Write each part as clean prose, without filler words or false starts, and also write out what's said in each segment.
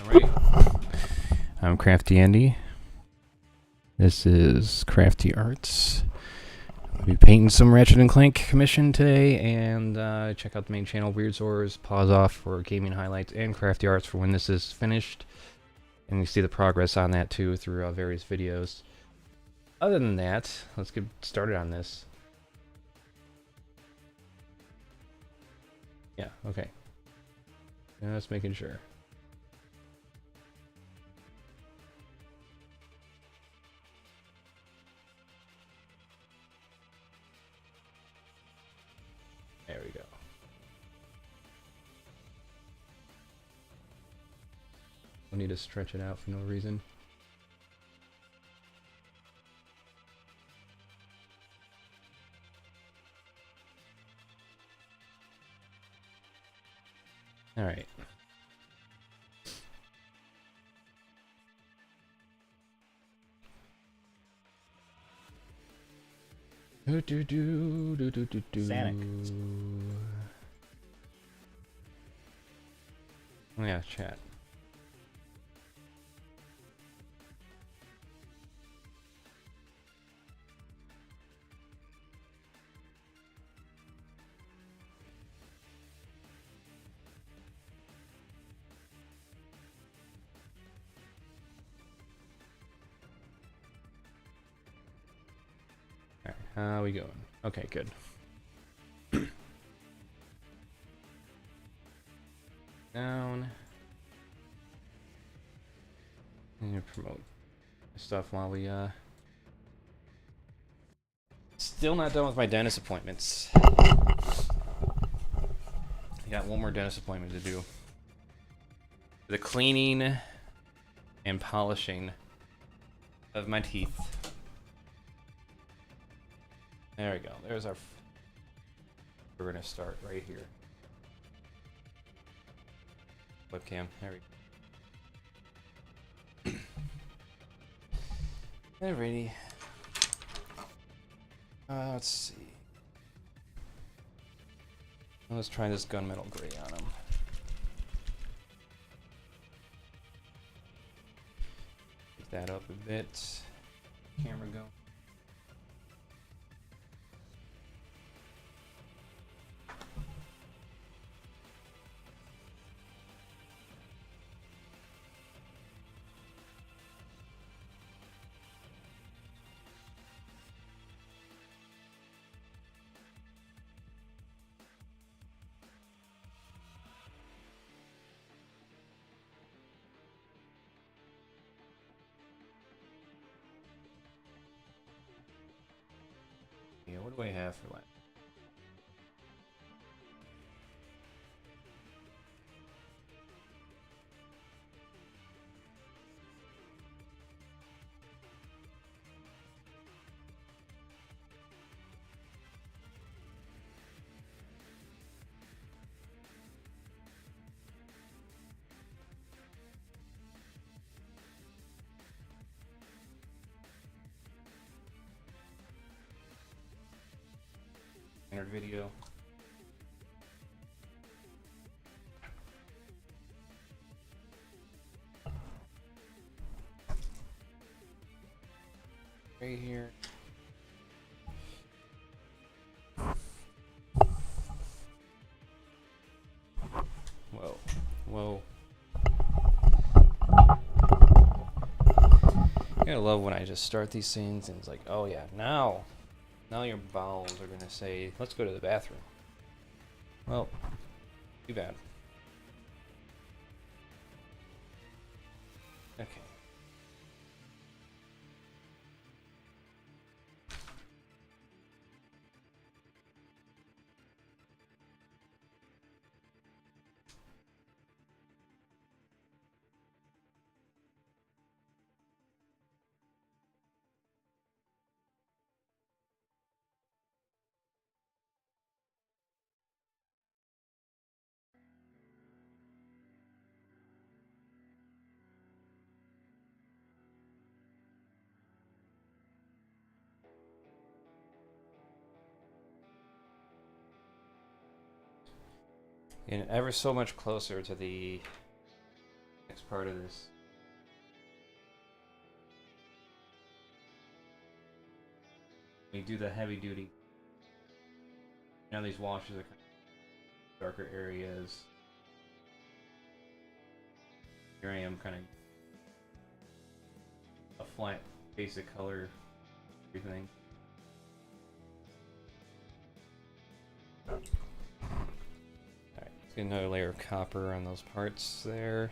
Alright. I'm Crafty Andy. This is Crafty Arts. I'll be painting some Ratchet and Clank commission today, and check out the main channel, WeirdZoRs. Pause off for gaming highlights and Crafty Arts for when this is finished. And you see the progress on that too through various videos. Other than that, let's get started on this. Yeah, okay. Just making sure. There we go. Don't need to stretch it out for no reason. All right. Sonic. Oh yeah, chat. Alright, how we going? Okay, good. Down. And promote stuff while we still not done with my dentist appointments. I got one more dentist appointment to do. The cleaning and polishing of my teeth. There we go. There's our... We're gonna start right here. Webcam. There we go. Alrighty. Let's see. Let's try this gunmetal gray on him. Pick that up a bit. Camera go. Yeah, what do I have for that? Standard video. Right here. Whoa. Whoa. I gotta love when I just start these things and it's like, oh yeah, now your bowels are gonna say, let's go to the bathroom. Well, too bad. Okay. And ever so much closer to the next part of this. We do the heavy duty. Now these washes are kind of darker areas. Here I am kind of a flat basic color everything. Alright, let's get another layer of copper on those parts there.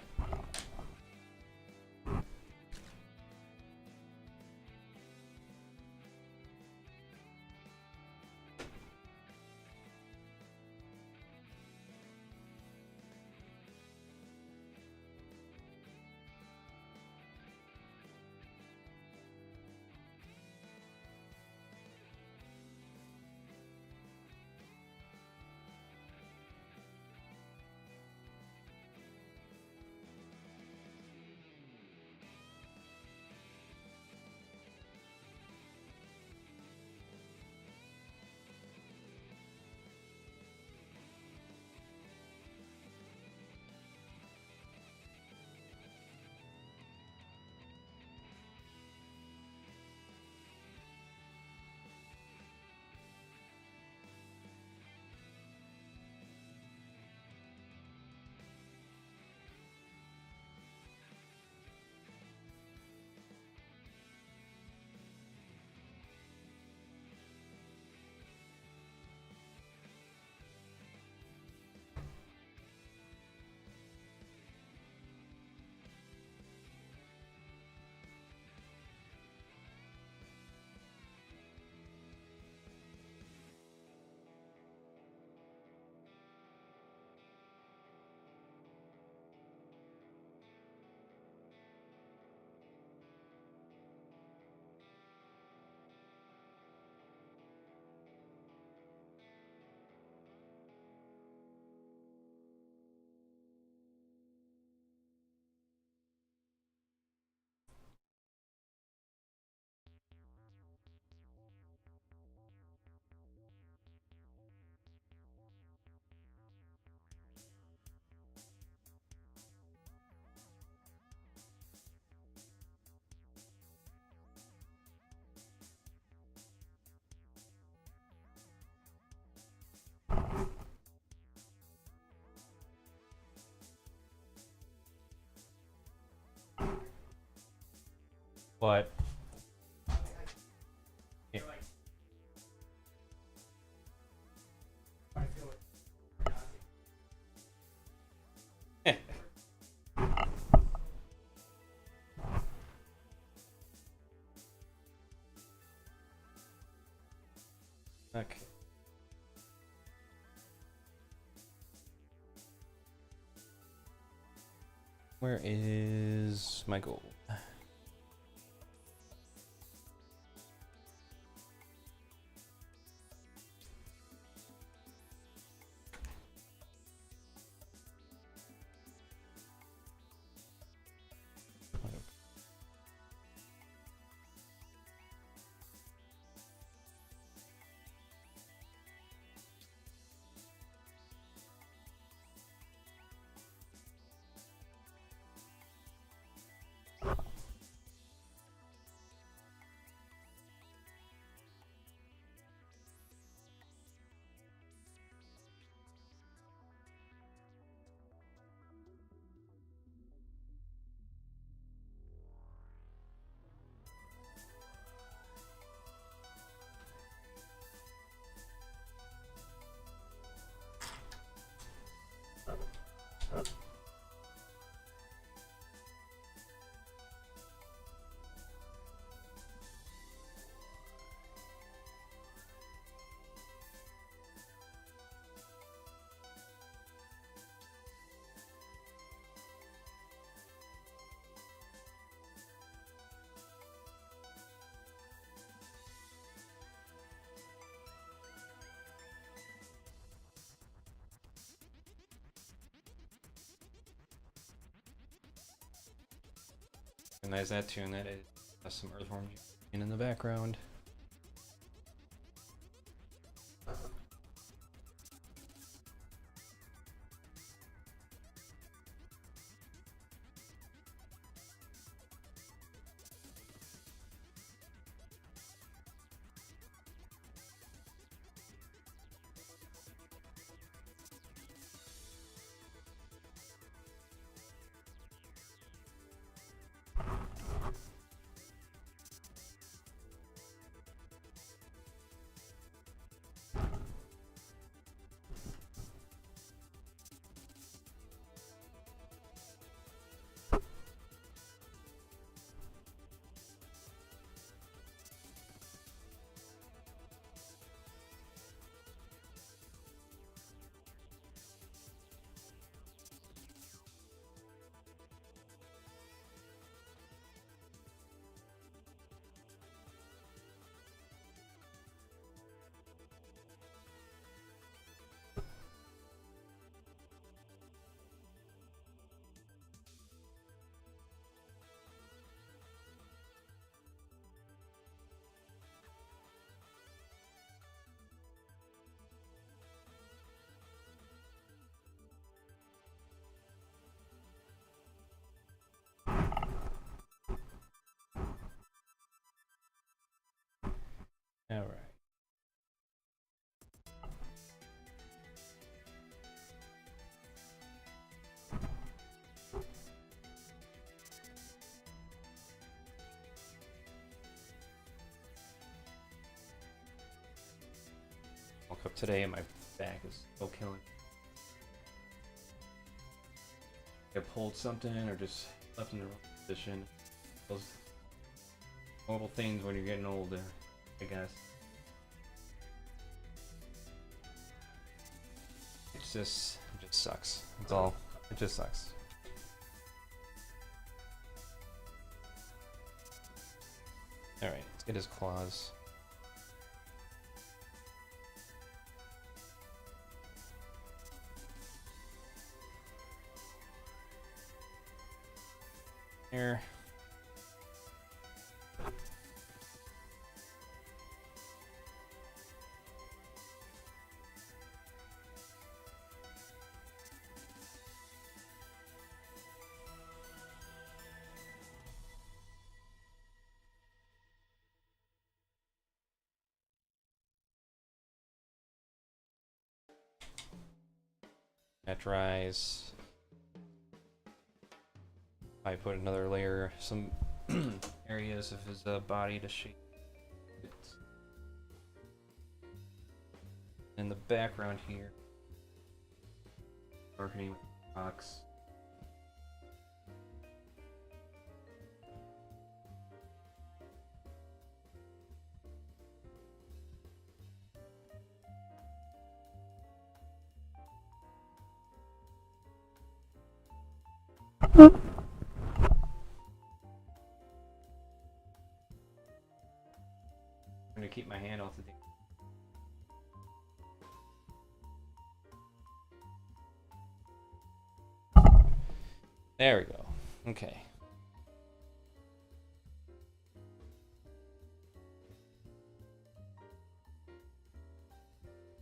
But yeah. Okay. Where is my gold? Recognize that tune. That is some earthworm in the background. woke up today and my back is still killing. I pulled something or just slept in the wrong position. Those horrible things when you're getting older, I guess. It just sucks. That's all. It just sucks. Alright, let's get his claws. There. That dries. I put another layer, some areas of his body to shape it. In the background here, darkening with rocks. I'm gonna keep my hand off the thing. There we go. Okay.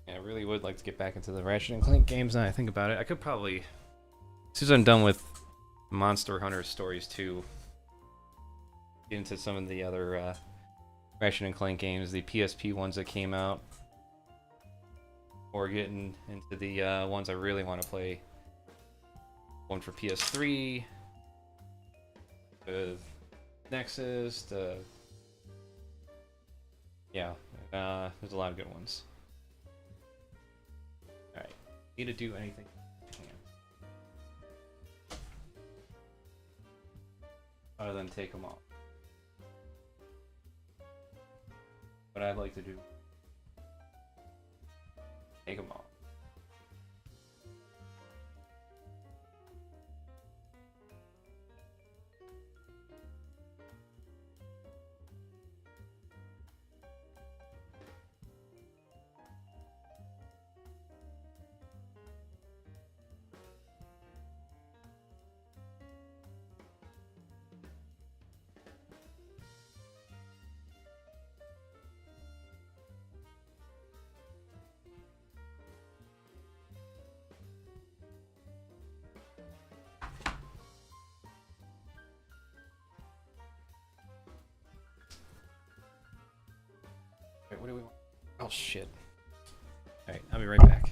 Yeah, I really would like to get back into the Ratchet and Clank games now I think about it. I could probably, as soon as I'm done with Monster Hunter Stories 2, get into some of the other Ratchet and Clank games, the PSP ones that came out, or getting into the ones I really want to play. One for PS3, the Nexus, yeah, there's a lot of good ones. Alright, need to do anything I can other than take them off. What I'd like to do, take them off. What do we want? Oh shit. Alright, I'll be right back.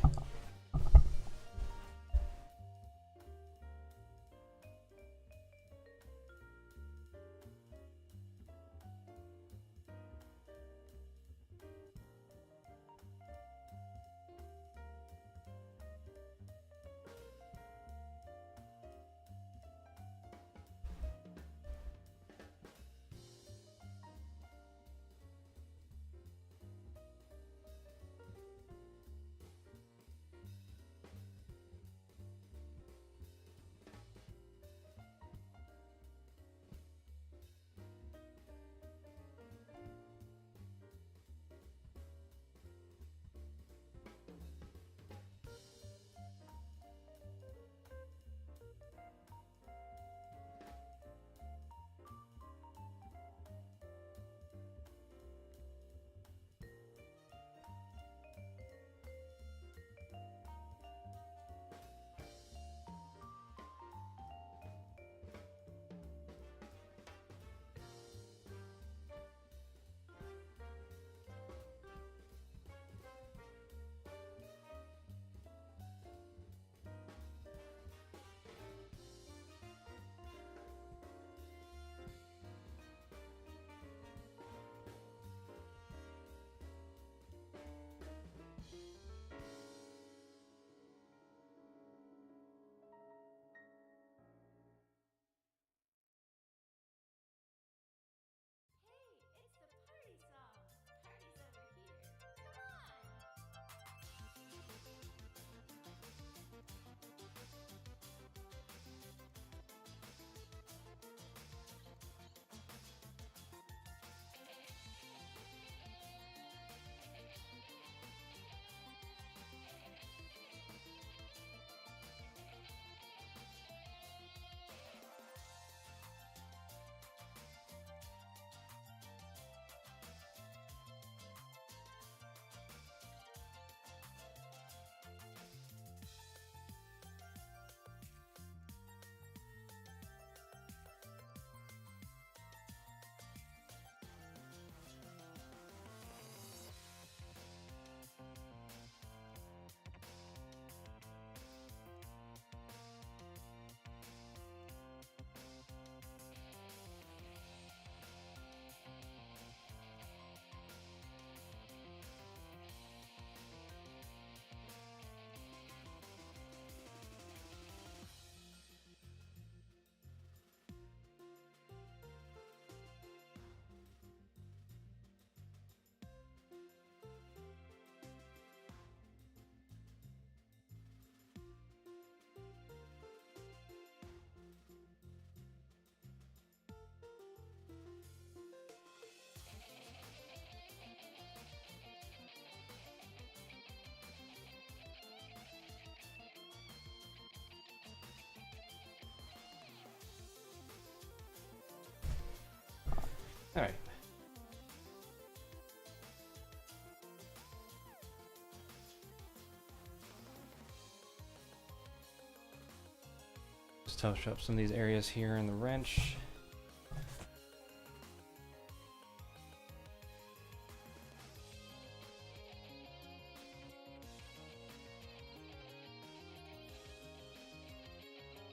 touch up some of these areas here in the wrench.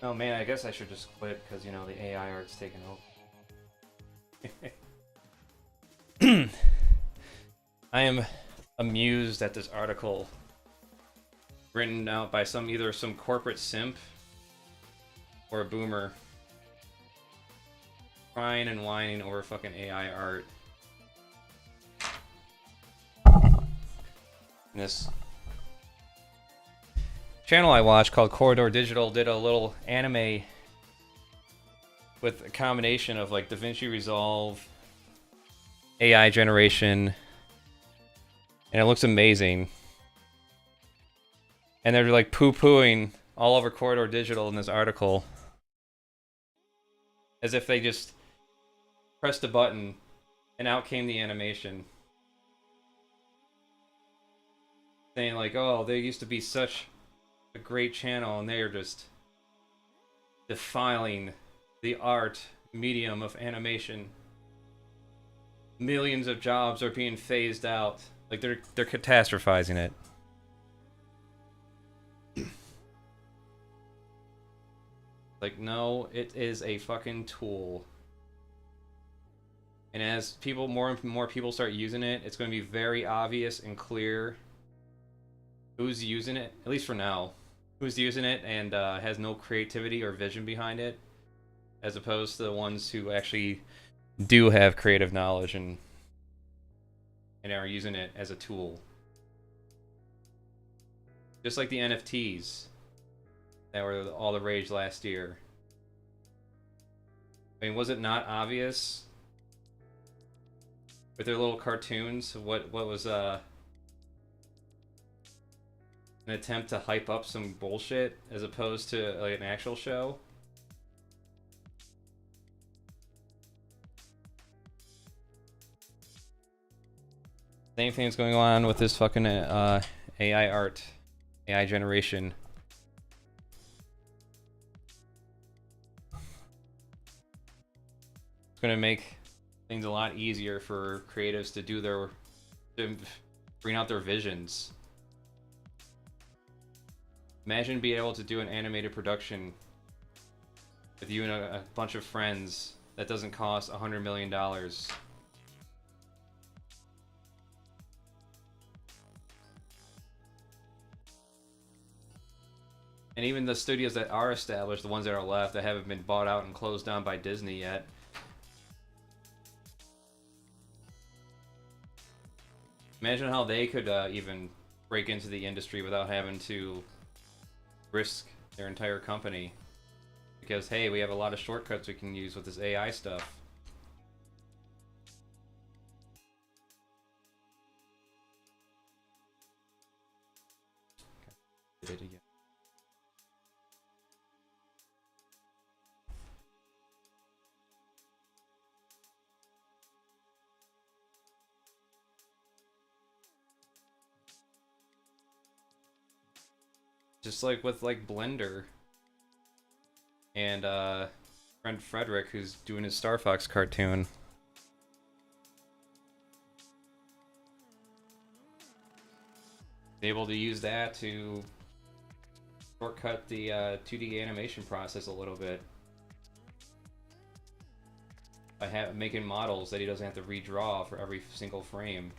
Oh man, I guess I should just quit because, you know, the AI art's taken over. I am amused at this article written out by either some corporate simp or a boomer crying and whining over fucking AI art. And this channel I watched called Corridor Digital did a little anime with a combination of like DaVinci Resolve, AI generation, and it looks amazing. And they're like poo-pooing all over Corridor Digital in this article as if they just pressed a button and out came the animation. Saying like, oh, they used to be such a great channel and they are just defiling the art medium of animation. Millions of jobs are being phased out. Like they're catastrophizing it. Like, no, it is a fucking tool. And as more and more people start using it, it's going to be very obvious and clear who's using it, at least for now. Who's using it and has no creativity or vision behind it, as opposed to the ones who actually do have creative knowledge and are using it as a tool. Just like the NFTs that were all the rage last year. I mean, was it not obvious with their little cartoons what was an attempt to hype up some bullshit as opposed to like an actual show? Same thing's going on with this fucking AI art, AI generation. It's gonna make things a lot easier for creatives to to bring out their visions. Imagine being able to do an animated production with you and a bunch of friends that doesn't cost $100 million. And even the studios that are established, the ones that are left, that haven't been bought out and closed down by Disney yet. Imagine how they could even break into the industry without having to risk their entire company. Because, hey, we have a lot of shortcuts we can use with this AI stuff. Did it again. Just like with like Blender and friend Frederick, who's doing his Star Fox cartoon. Able to use that to shortcut the 2D animation process a little bit by making models that he doesn't have to redraw for every single frame.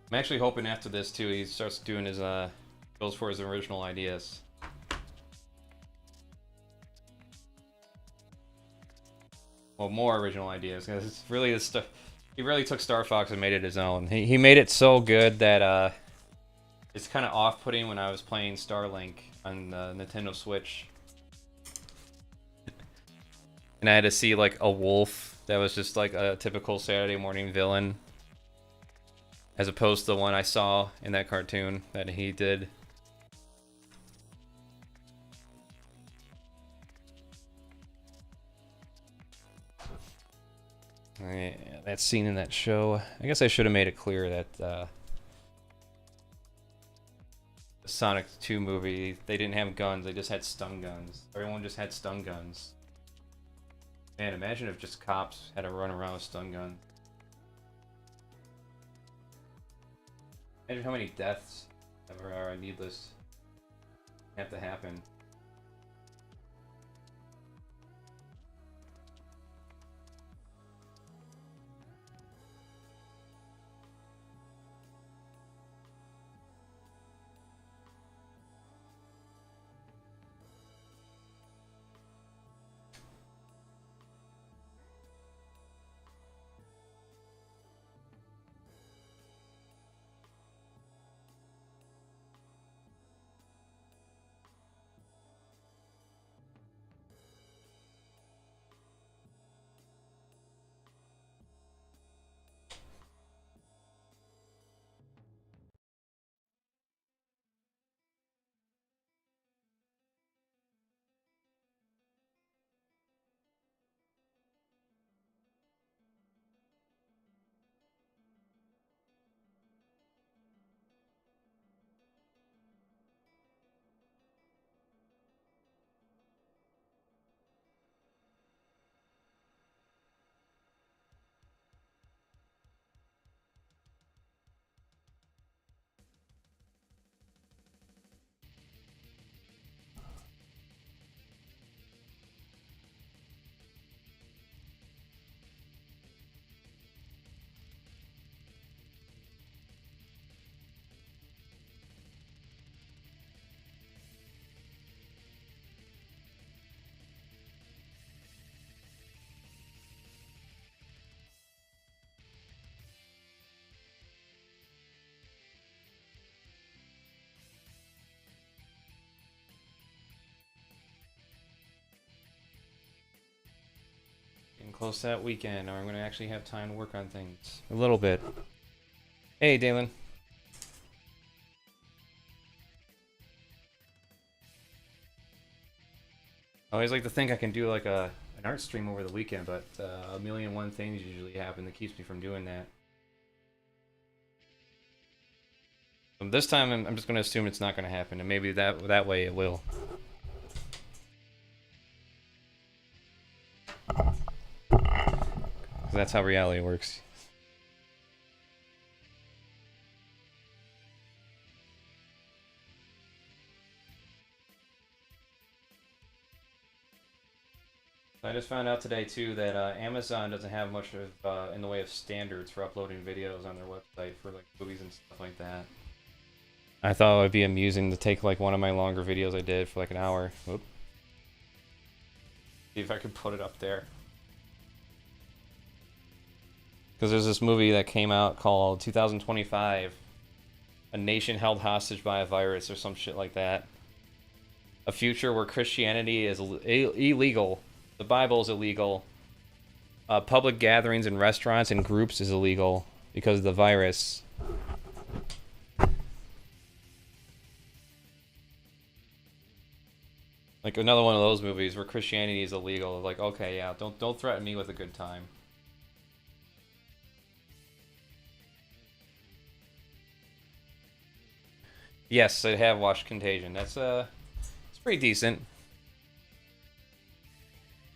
I'm actually hoping after this too he starts doing his goes for his original ideas. Well, more original ideas, because it's really the stuff. He really took Star Fox and made it his own. He made it so good that it's kind of off-putting when I was playing Starlink on the Nintendo Switch, and I had to see like a wolf that was just like a typical Saturday morning villain, as opposed to the one I saw in that cartoon that he did. Yeah, that scene in that show. I guess I should have made it clear that the Sonic 2 movie, they didn't have guns, they just had stun guns. Everyone just had stun guns. Man, imagine if just cops had to run around with stun guns. Imagine how many deaths are needless have to happen. Close that weekend, or I'm gonna actually have time to work on things a little bit. Hey, Dalen. I always like to think I can do like an art stream over the weekend, but a million and one things usually happen that keeps me from doing that. This time, I'm just gonna assume it's not gonna happen, and maybe that way it will. That's how reality works. I just found out today too that Amazon doesn't have much of in the way of standards for uploading videos on their website for like movies and stuff like that. I thought it would be amusing to take like one of my longer videos I did for like an hour. Whoop. See if I could put it up there. Because there's this movie that came out called 2025, A Nation Held Hostage by a Virus or some shit like that. A future where Christianity is illegal, the Bible is illegal, public gatherings in restaurants and groups is illegal because of the virus. Like another one of those movies where Christianity is illegal. Like, okay, yeah, don't threaten me with a good time. Yes, I have watched Contagion. That's it's pretty decent.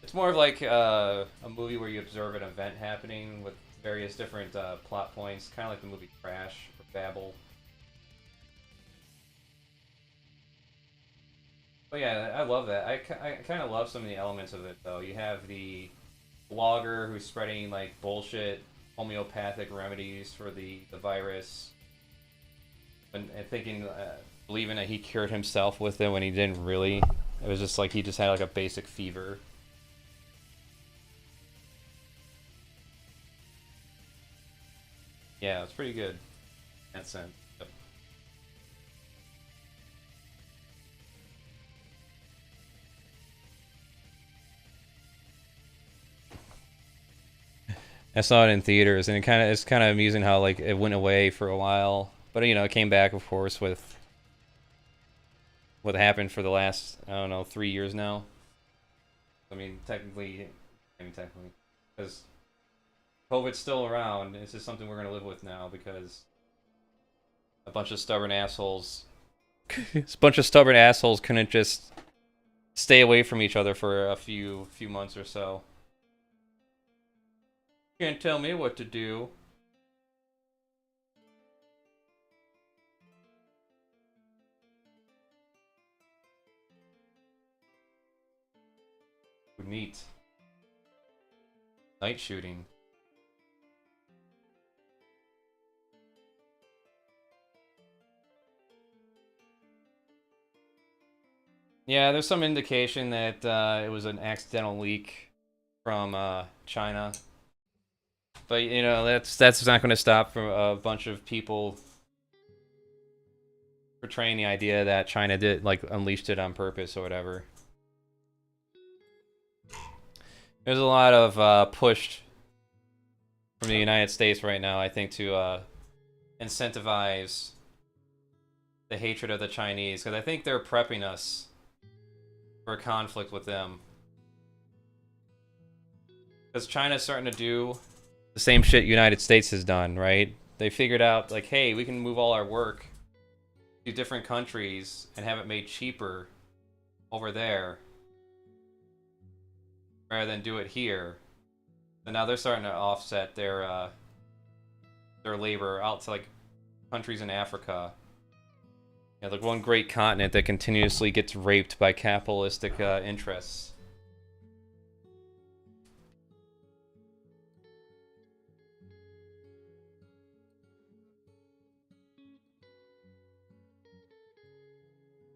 It's more of like a movie where you observe an event happening with various different plot points, kind of like the movie Crash or Babel. But yeah, I love that. I kind of love some of the elements of it though. You have the blogger who's spreading like bullshit homeopathic remedies for the virus. And thinking, believing that he cured himself with it when he didn't really. It was just like he just had like a basic fever. Yeah, it's pretty good in that sense. Yep. I saw it in theaters, and it's kind of amusing how like it went away for a while, but you know it came back, of course, with what happened for the last, I don't know, 3 years now. I mean, technically, because COVID's still around. This is something we're gonna live with now because a bunch of stubborn assholes. A bunch of stubborn assholes couldn't just stay away from each other for a few months or so. Can't tell me what to do. Neat. Night shooting. Yeah, there's some indication that it was an accidental leak from China. But you know, that's not going to stop from a bunch of people portraying the idea that China did unleashed it on purpose or whatever. There's a lot of push from the United States right now, I think, to incentivize the hatred of the Chinese, because I think they're prepping us for a conflict with them. Because China's starting to do the same shit United States has done, right? They figured out, like, hey, we can move all our work to different countries and have it made cheaper over there rather than do it here. And now they're starting to offset their labor out to like countries in Africa. Yeah, like one great continent that continuously gets raped by capitalistic interests.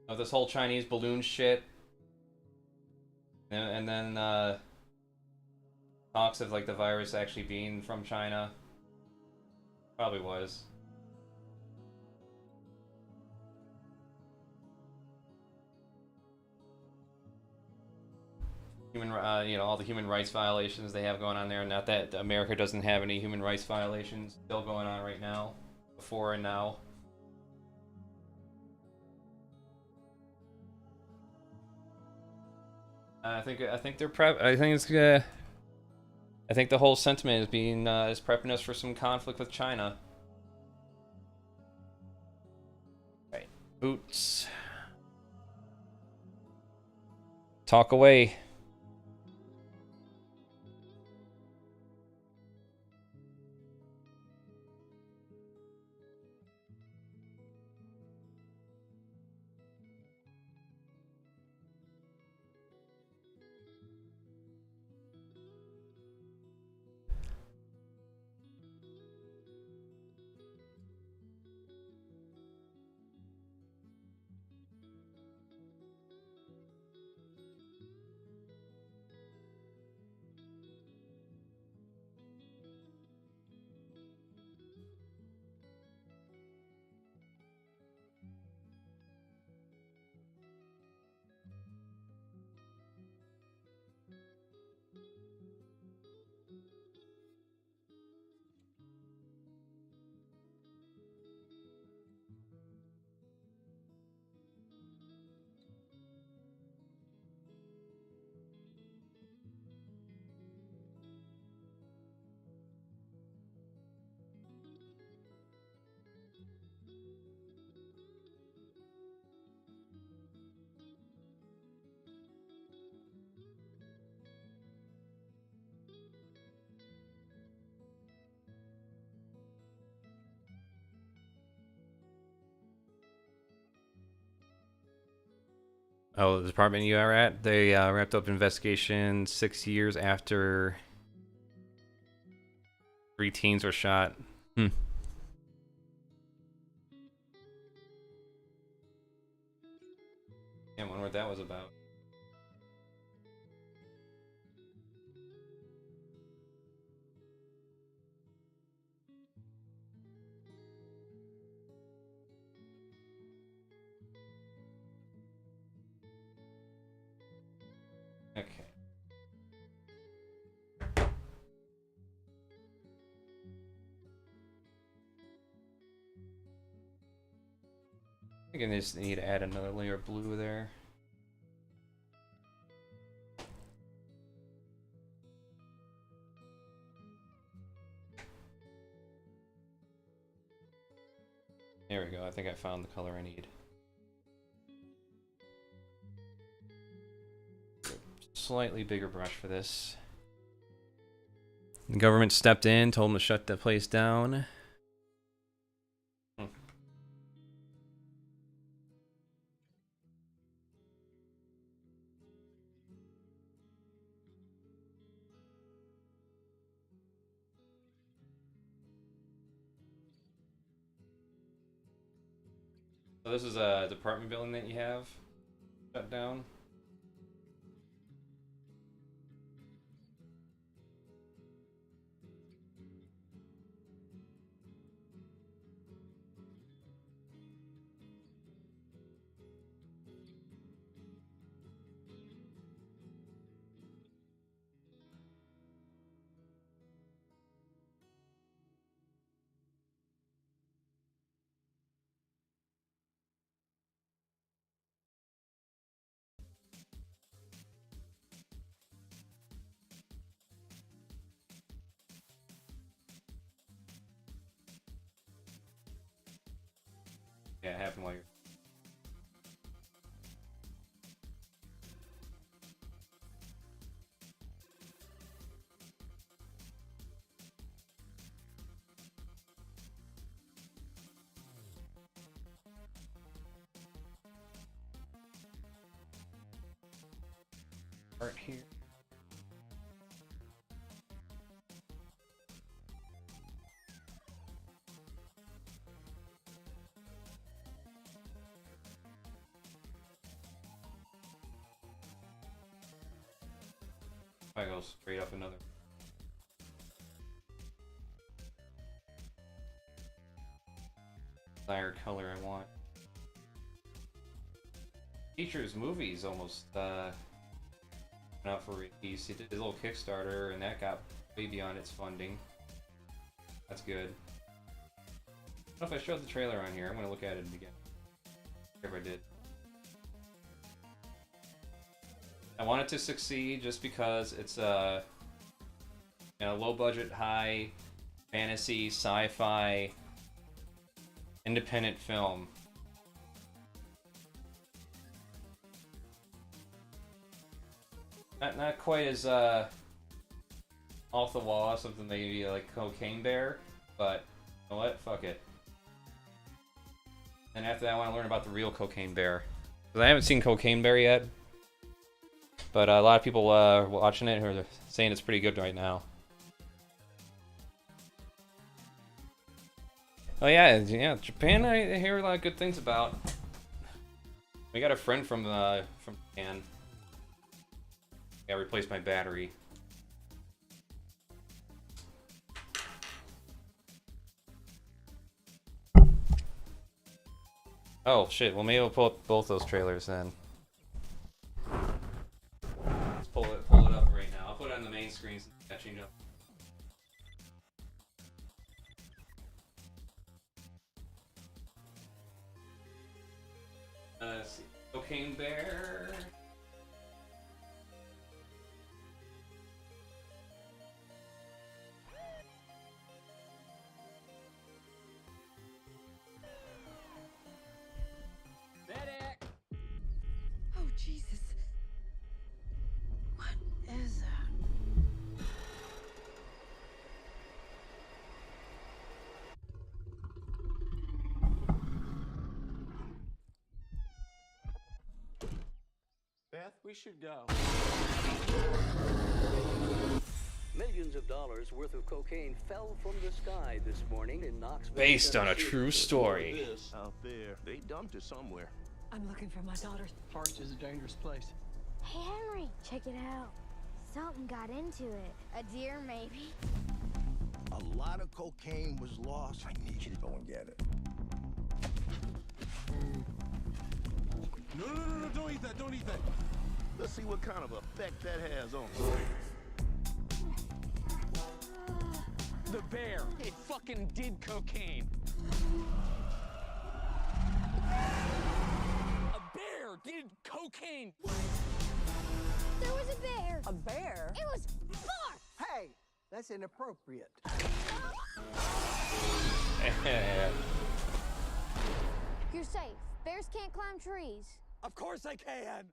Of this whole Chinese balloon shit, and then talks of like the virus actually being from China. Probably was. You know, all the human rights violations they have going on there. Not that America doesn't have any human rights violations still going on right now, before and now. I think they're prep. I think it's I think the whole sentiment is being is prepping us for some conflict with China. Right, boots. Talk away. Oh, the department you are at? They wrapped up investigation 6 years after 3 teens were shot. Hmm. Can't wonder what that was about. Okay. I think I just need to add another layer of blue there. There we go. I think I found the color I need. Slightly bigger brush for this. The government stepped in, told them to shut the place down. So this is a department building that you have shut down. Yeah, it happened while you're... Art here. I go straight up another. Desired color I want. Features movies almost went out for release. He did a little Kickstarter and that got way beyond its funding. That's good. I don't know if I showed the trailer on here. I'm gonna look at it again. If I did. I want it to succeed just because it's a low budget, high fantasy, sci-fi, independent film. Not quite as off the wall as something maybe like Cocaine Bear, but you know what? Fuck it. And after that, I want to learn about the real Cocaine Bear. Because I haven't seen Cocaine Bear yet. But a lot of people watching it who are saying it's pretty good right now. Oh yeah, Japan I hear a lot of good things about. We got a friend from Japan. I replaced my battery. Oh shit, well maybe we'll pull up both those trailers then. Pull it up right now. I'll put it on the main screen so it's catching up. Let's see. Cocaine Bear. Medic! Oh Jesus. Is that? Beth, we should go. Millions of dollars worth of cocaine fell from the sky this morning in Knoxville. Based on a true story. This out there, they dumped it somewhere. I'm looking for my daughter. Forest is a dangerous place. Hey, Henry, check it out. Something got into it. A deer, maybe. A lot of cocaine was lost. I need you to go and get it. No, don't eat that, don't eat that. Let's see what kind of effect that has on The bear, it fucking did cocaine. A bear did cocaine. There was a bear. A bear? It was far. Hey, that's inappropriate. You're safe. Bears can't climb trees. Of course I can.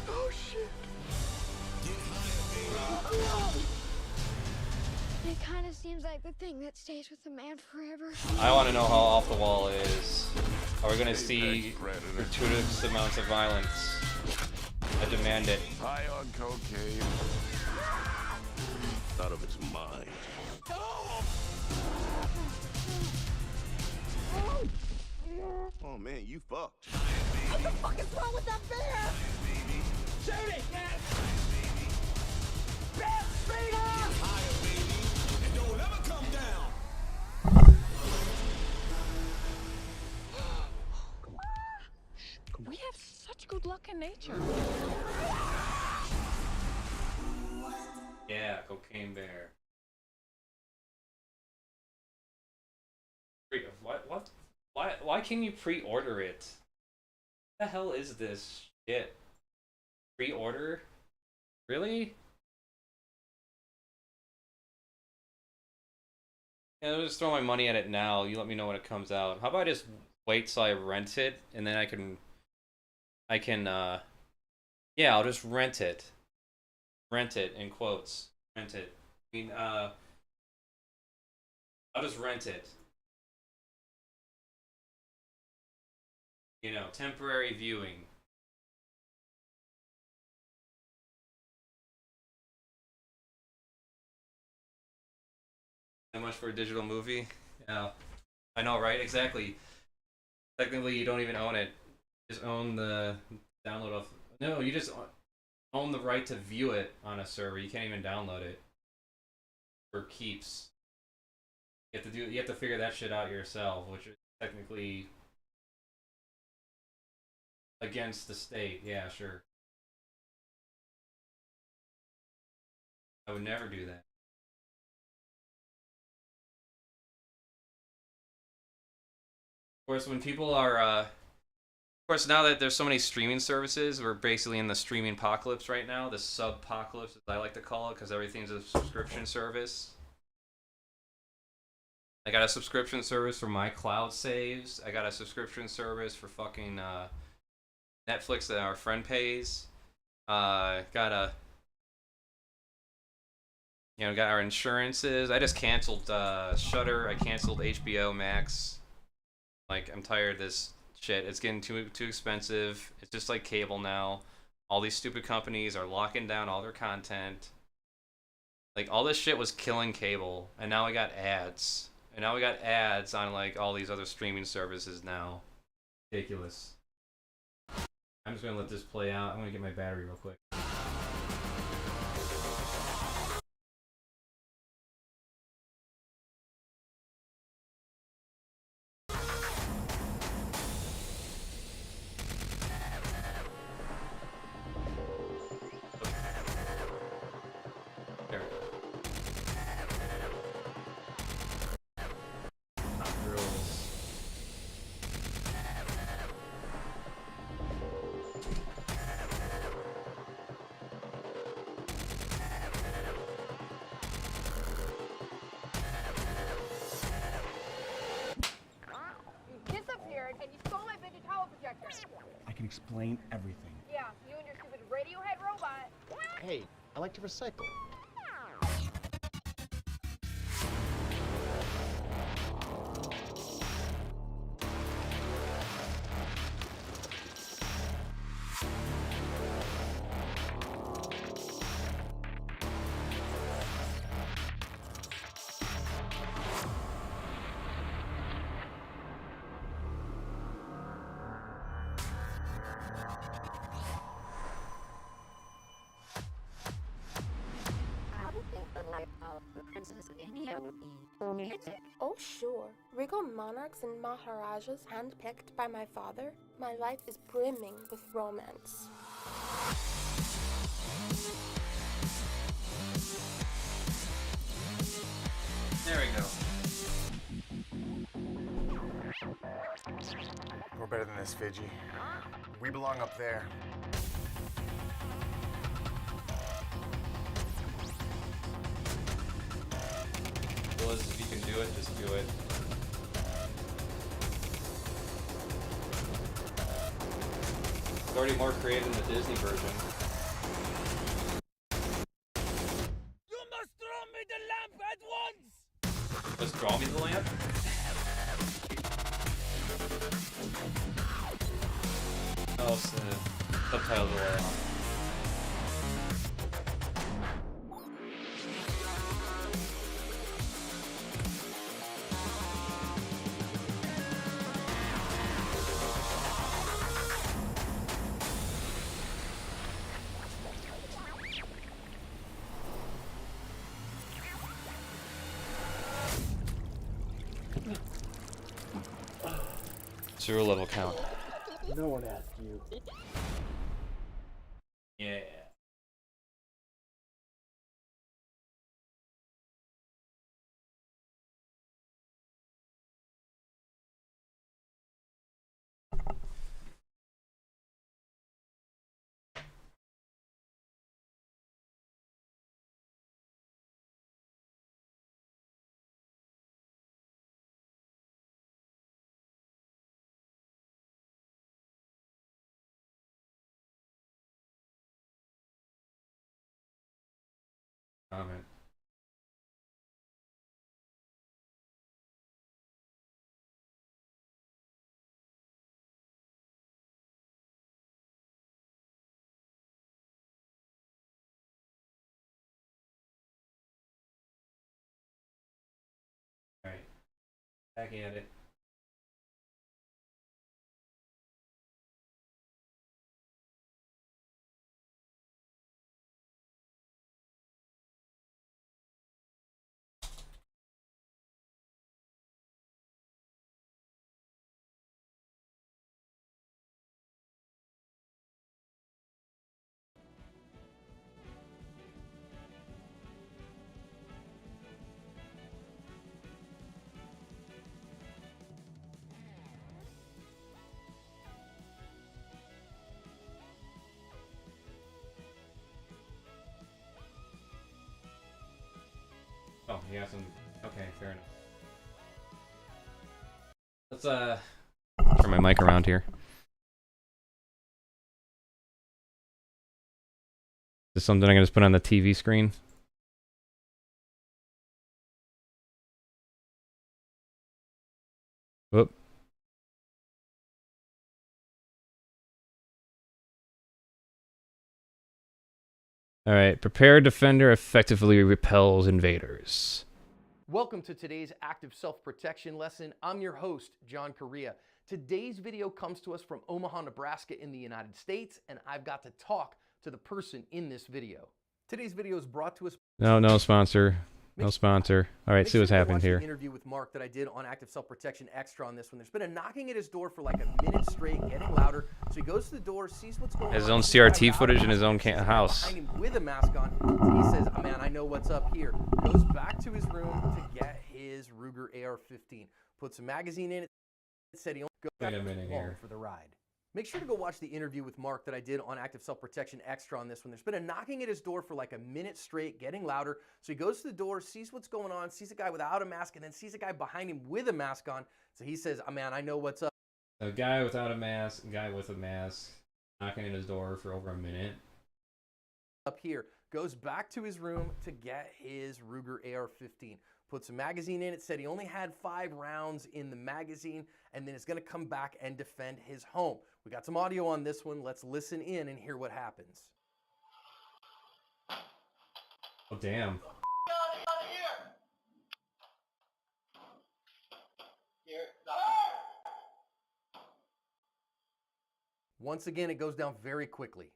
Oh shit! It kind of seems like the thing that stays with a man forever. I want to know how off the wall it is. Are we going to see gratuitous amounts of violence? I demand it. High on cocaine. Out of its mind. Oh man, you fucked. What the fuck is wrong with that bear? Shoot it, Cat! Bear, speed up! We have such good luck in nature. Yeah, cocaine bear. What? Why can you pre-order it? What the hell is this shit? Pre-order? Really? Yeah, I'll just throw my money at it now. You let me know when it comes out. How about I just wait till I rent it and then I can yeah, I'll just rent it. Rent it in quotes. Rent it. I mean, I'll just rent it. You know, temporary viewing. How much for a digital movie? Yeah. I know, right? Exactly. Technically, you don't even own it. You just own the download of... No, you just own the right to view it on a server. You can't even download it. For keeps. You have to figure that shit out yourself, which is technically against the state. Yeah, sure. I would never do that. Of course, when people are, of course, now that there's so many streaming services, we're basically in the streaming apocalypse right now, the sub-apocalypse, as I like to call it, because everything's a subscription service. I got a subscription service for my cloud saves. I got a subscription service for fucking Netflix that our friend pays. Got our insurances. I just canceled Shudder. I canceled HBO Max. Like, I'm tired of this shit. It's getting too expensive. It's just like cable now. All these stupid companies are locking down all their content. Like, all this shit was killing cable, and now we got ads. And now we got ads on, like, all these other streaming services now. Ridiculous. I'm just gonna let this play out. I'm gonna get my battery real quick. There. Girls. You disappeared and you stole my fidget towel projector. I can explain everything. Yeah, you and your stupid Radiohead robot. Hey, I like to recycle. Oh, sure. Regal monarchs and maharajas handpicked by my father. My life is brimming with romance. There we go. We're better than this, Fidgy. We belong up there. Well, if you can do it, just do it. It's already more creative than the Disney version. You must throw me the lamp at once! Just draw me the lamp? Oh, so the subtitles are way on. Zero level count. No one asked you. Yeah. Comment. Alright. Back at it. Oh, yeah, some. Okay, fair enough. Let's turn my mic around here. Is this something I can just put on the TV screen? Whoop. Alright, prepared defender effectively repels invaders. Welcome to today's active self-protection lesson. I'm your host, John Correa. Today's video comes to us from Omaha, Nebraska in the United States, and I've got to talk to the person in this video. Today's video is brought to us... No sponsor. No sponsor. Alright, see what's happened here. The interview with Mark that I did on Active Self-Protection Extra on this one. There's been a knocking at his door for like a minute straight, getting louder. So he goes to the door, sees what's going on. His own CRT footage in his own house. Behind him with a mask on. So he says, oh, man, I know what's up here. Goes back to his room to get his Ruger AR-15. Puts a magazine in it. Said he only goes back along for the ride. Make sure to go watch the interview with Mark that I did on Active Self-Protection Extra on this one. There's been a knocking at his door for like a minute straight, getting louder. So he goes to the door, sees what's going on, sees a guy without a mask, and then sees a guy behind him with a mask on. So he says, oh, man, I know what's up. A guy without a mask, a guy with a mask, knocking at his door for over a minute. Up here, goes back to his room to get his Ruger AR-15. Puts a magazine in it, said he only had 5 rounds in the magazine, and then is going to come back and defend his home. We got some audio on this one. Let's listen in and hear what happens. Oh, damn. Once again, it goes down very quickly.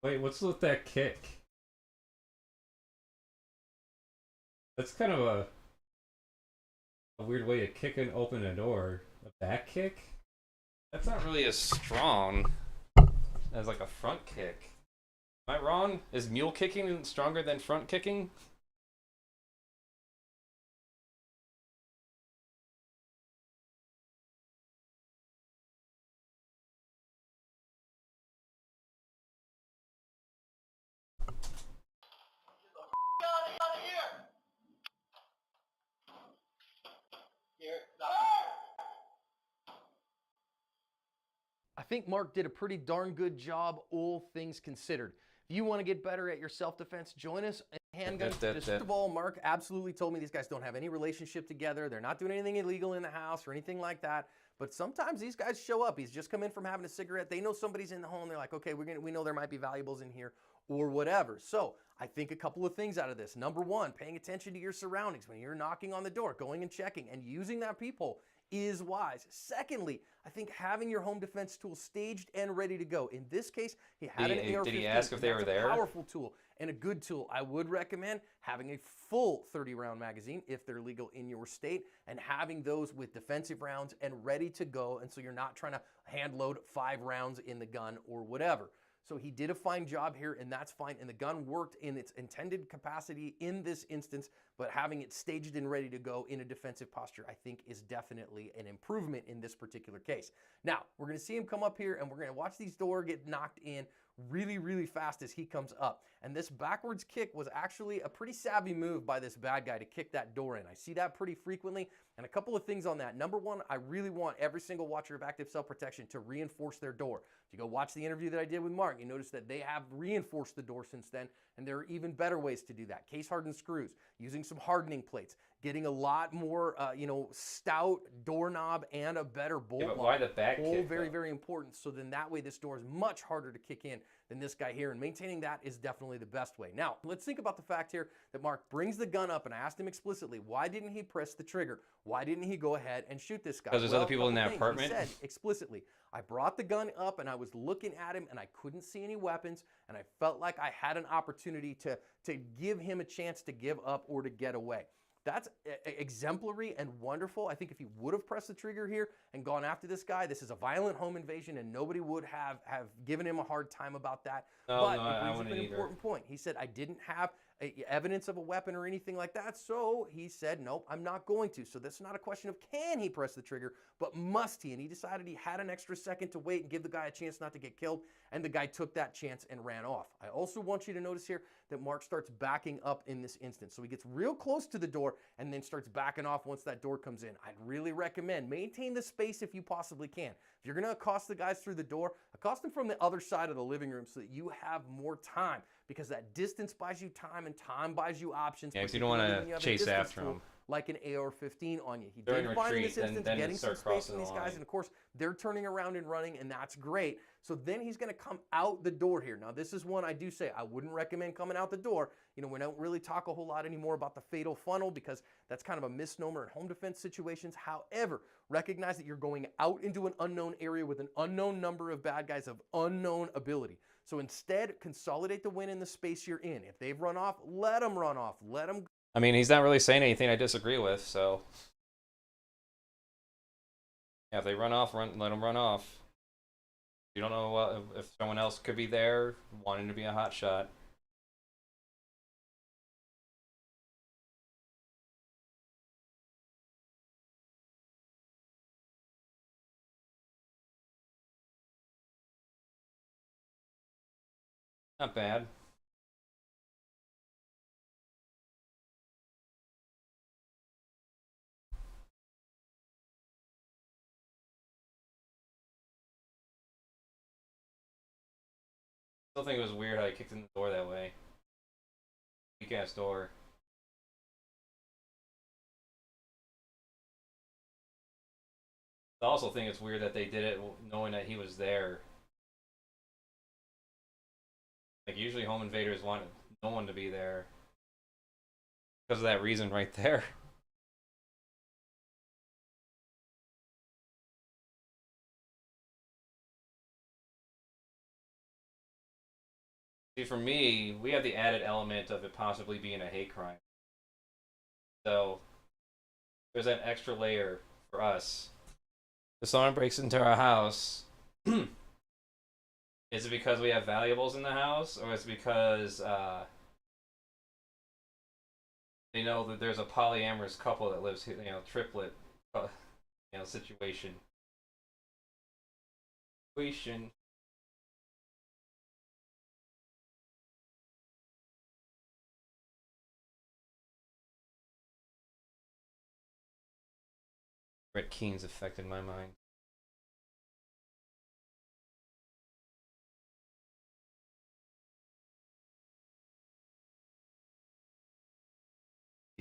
Wait, what's with that kick? That's kind of a weird way to kick and open a door. A back kick? That's not really as strong as like a front kick. Am I wrong? Is mule kicking stronger than front kicking? think Mark did a pretty darn good job, all things considered. If you want to get better at your self-defense, join us in Handguns. First of all, Mark absolutely told me these guys don't have any relationship together. They're not doing anything illegal in the house or anything like that. But sometimes these guys show up. He's just come in from having a cigarette. They know somebody's in the home. They're like, okay, we know there might be valuables in here or whatever. So I think a couple of things out of this. Number one, paying attention to your surroundings when you're knocking on the door, going and checking and using that peephole is wise. Secondly, I think having your home defense tool staged and ready to go. In this case, he had an AR-15. Did he ask if they were there? A powerful tool and a good tool. I would recommend having a full 30-round magazine if they're legal in your state, and having those with defensive rounds and ready to go, and so you're not trying to hand load 5 rounds in the gun or whatever. So he did a fine job here, and that's fine. And the gun worked in its intended capacity in this instance, but having it staged and ready to go in a defensive posture, I think, is definitely an improvement in this particular case. Now, we're going to see him come up here, and we're going to watch these doors get knocked in really, really fast as he comes up. And this backwards kick was actually a pretty savvy move by this bad guy to kick that door in. I see that pretty frequently. And a couple of things on that. Number one, I really want every single watcher of active self-protection to reinforce their door. If you go watch the interview that I did with Mark, you notice that they have reinforced the door since then, and there are even better ways to do that. Case-hardened screws, using some hardening plates, getting a lot more, stout doorknob and a better bolt. Yeah, but why the back kick? All very, very important. So then that way this door is much harder to kick in than this guy here, and maintaining that is definitely the best way. Now, let's think about the fact here that Mark brings the gun up, and I asked him explicitly, why didn't he press the trigger? Why didn't he go ahead and shoot this guy? Because there's other people in that apartment? He said explicitly, I brought the gun up and I was looking at him and I couldn't see any weapons, and I felt like I had an opportunity to give him a chance to give up or to get away. That's exemplary and wonderful. I think if he would have pressed the trigger here and gone after this guy, this is a violent home invasion, and nobody would have given him a hard time about that. But it brings up an important point. He said, I didn't have evidence of a weapon or anything like that, so he said, nope, I'm not going to. So that's not a question of can he press the trigger, but must he? And he decided he had an extra second to wait and give the guy a chance not to get killed, and the guy took that chance and ran off. I also want you to notice here that Mark starts backing up in this instance. So he gets real close to the door and then starts backing off once that door comes in. I'd really recommend maintain the space if you possibly can. If you're going to accost the guys through the door, accost them from the other side of the living room so that you have more time, because that distance buys you time and time buys you options. Yeah, because you don't want to chase after them. Like an AR-15 on you. He did find in this instance getting some space from these guys, and of course they're turning around and running, and that's great. So then he's going to come out the door here. Now this is one I do say I wouldn't recommend coming out the door. You know, we don't really talk a whole lot anymore about the fatal funnel because that's kind of a misnomer in home defense situations. However, recognize that you're going out into an unknown area with an unknown number of bad guys of unknown ability. So instead, consolidate the win in the space you're in. If they've run off, let them run off. Let them go. I mean, he's not really saying anything I disagree with, so yeah, if they run off, let them run off. You don't know if someone else could be there wanting to be a hot shot. Not bad. Still think it was weird how he kicked in the door that way. Weak ass door. I also think it's weird that they did it knowing that he was there. Like usually home invaders want no one to be there. Because of that reason right there. See, for me, we have the added element of it possibly being a hate crime. So, there's that extra layer for us. If someone breaks into our house, is it because we have valuables in the house, or is it because they know that there's a polyamorous couple that lives here, triplet, situation. Red Keen's affected my mind.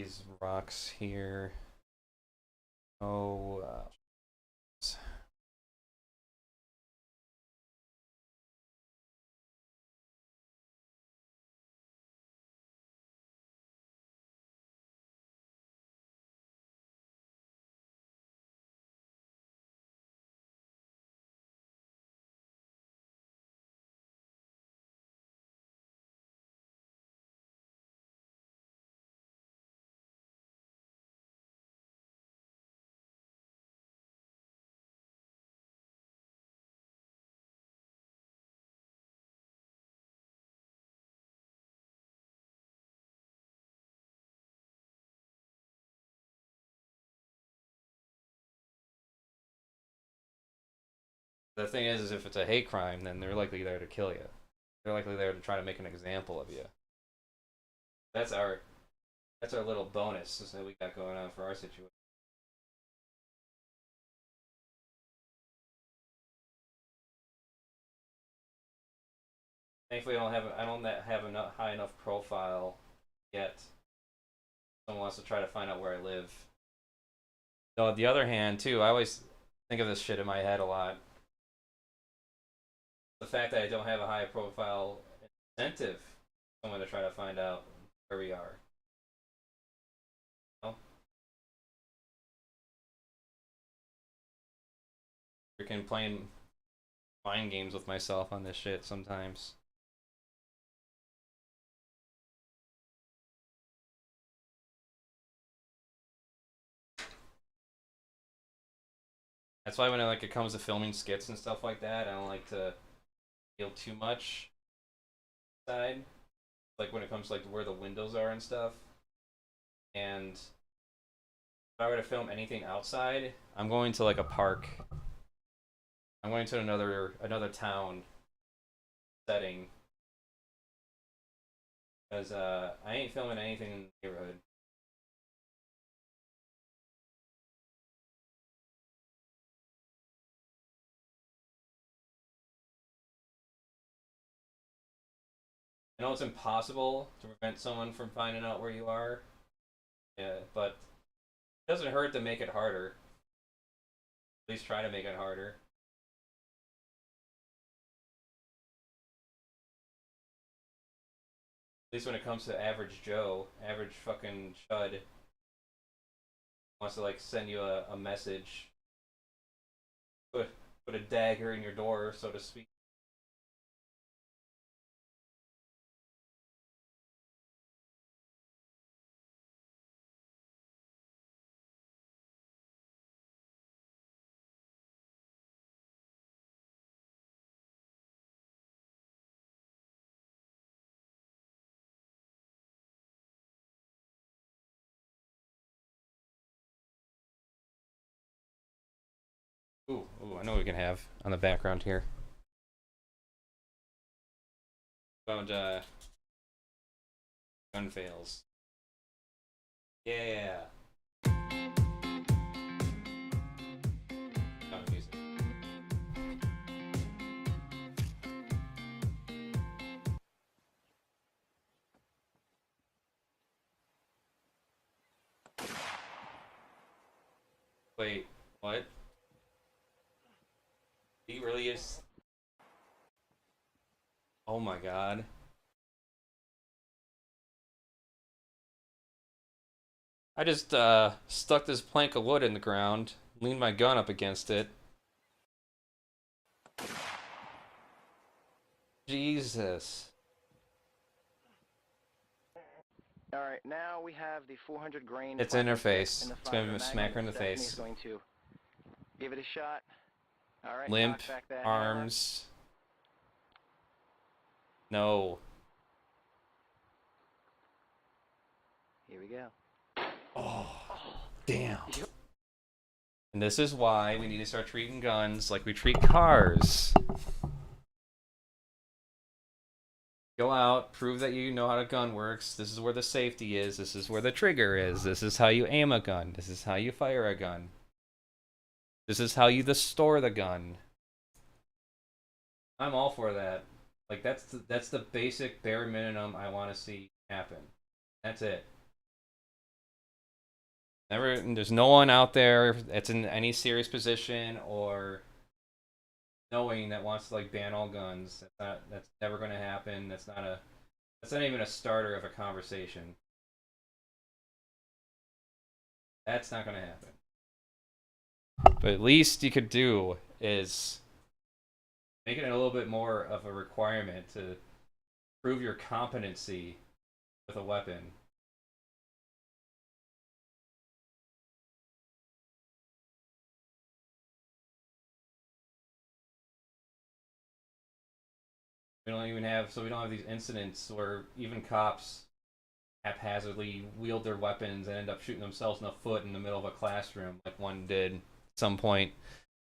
these rocks here. Oh, the thing is if it's a hate crime, then they're likely there to kill you. They're likely there to try to make an example of you. That's our little bonus that we got going on for our situation. Thankfully, I don't have a high enough profile yet. Someone wants to try to find out where I live. Though on the other hand, too, I always think of this shit in my head a lot. The fact that I don't have a high profile incentive for someone to try to find out where we are. You know? Freaking playing mind games with myself on this shit sometimes. That's why when it comes to filming skits and stuff like that, I don't like to feel too much inside. Like when it comes to where the windows are and stuff. And if I were to film anything outside, I'm going to a park. I'm going to another town setting. Because I ain't filming anything in the neighborhood. I know it's impossible to prevent someone from finding out where you are. Yeah, but it doesn't hurt to make it harder. At least try to make it harder. At least when it comes to average Joe, average fucking chud wants to send you a message. Put a dagger in your door, so to speak. Ooh, I know what we can have on the background here. About gun fails. Yeah. Not music. Wait, what? He really is. Oh my god. I just stuck this plank of wood in the ground, leaned my gun up against it. Jesus. Alright, now we have the 400 grain. It's in her face. It's gonna smack her in the face. Going to give it a shot. Alright, limp, arms. No. Here we go. Oh, damn. And this is why we need to start treating guns like we treat cars. Go out, prove that you know how a gun works. This is where the safety is. This is where the trigger is. This is how you aim a gun. This is how you fire a gun. This is how you store the gun. I'm all for that. That's the basic bare minimum I want to see happen. That's it. There's no one out there that's in any serious position or knowing that wants to like ban all guns. That's never going to happen. That's not even a starter of a conversation. That's not going to happen. But at least you could do is make it a little bit more of a requirement to prove your competency with a weapon. We don't have these incidents where even cops haphazardly wield their weapons and end up shooting themselves in the foot in the middle of a classroom, like one did at some point,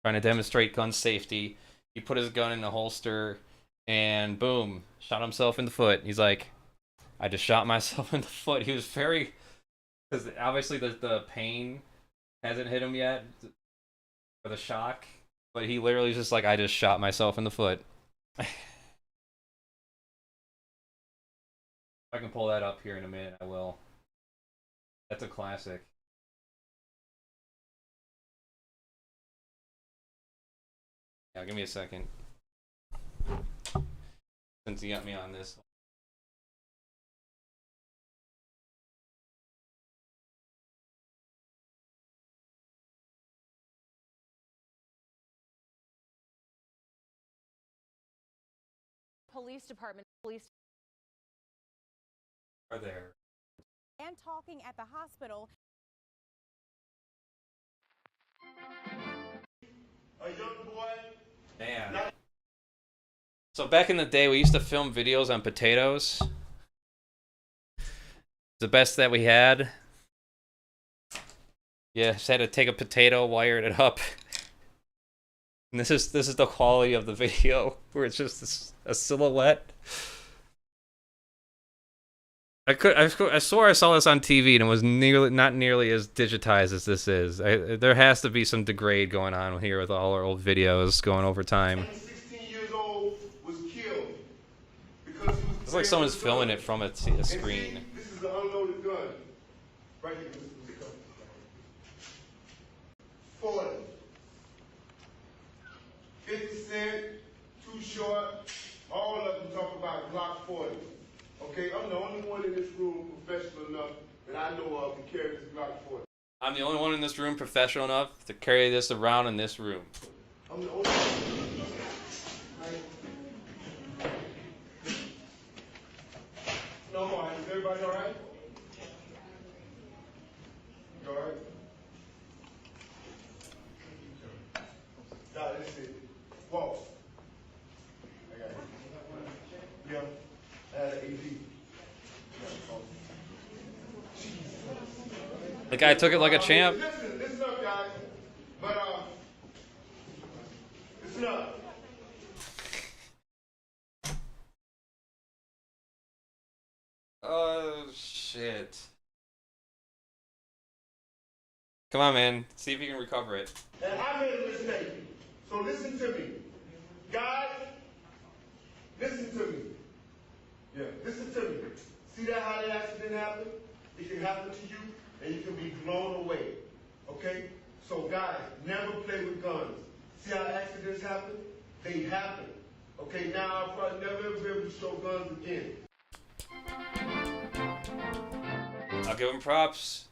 trying to demonstrate gun safety. He put his gun in the holster and boom, shot himself in the foot. He's like, I just shot myself in the foot. He was very, because obviously the pain hasn't hit him yet, or the shock, but he literally was just like, I just shot myself in the foot. If I can pull that up here in a minute, I will. That's a classic. Yeah, give me a second. Since you got me on this. Police department. Are there? And talking at the hospital. A young boy. Man. So back in the day, we used to film videos on potatoes. The best that we had. Yeah, just had to take a potato, wired it up. And this is the quality of the video, where it's just a silhouette. I swore I saw this on TV and it was not nearly as digitized as this is. There has to be some degrade going on here with all our old videos going over time. 16 years old was killed because he was It's like someone's filming it from a screen. See, this is an unloaded gun. Right here, this is the gun. 40. 50 Cent, Too Short, all of them talk about Glock 40. Okay, I'm the only one in this room professional enough that I know of to carry this Glock 40. I'm the only one in this room professional enough to carry this around in this room. I'm the only one. No more. Is everybody all right? You all right? Nah, that's it. Walk. I got it. Yeah. Add an AD. The guy took it like a champ. Listen up, guys. But listen up. Oh shit. Come on, man. See if you can recover it. And I made a mistake. So listen to me. Guys, listen to me. Yeah, listen to me. See that how the accident happened? It can happen to you and you can be blown away. Okay? So guys, never play with guns. See how accidents happen? They happen. Okay, now I'll probably never ever be able to show guns again. I'll give him props.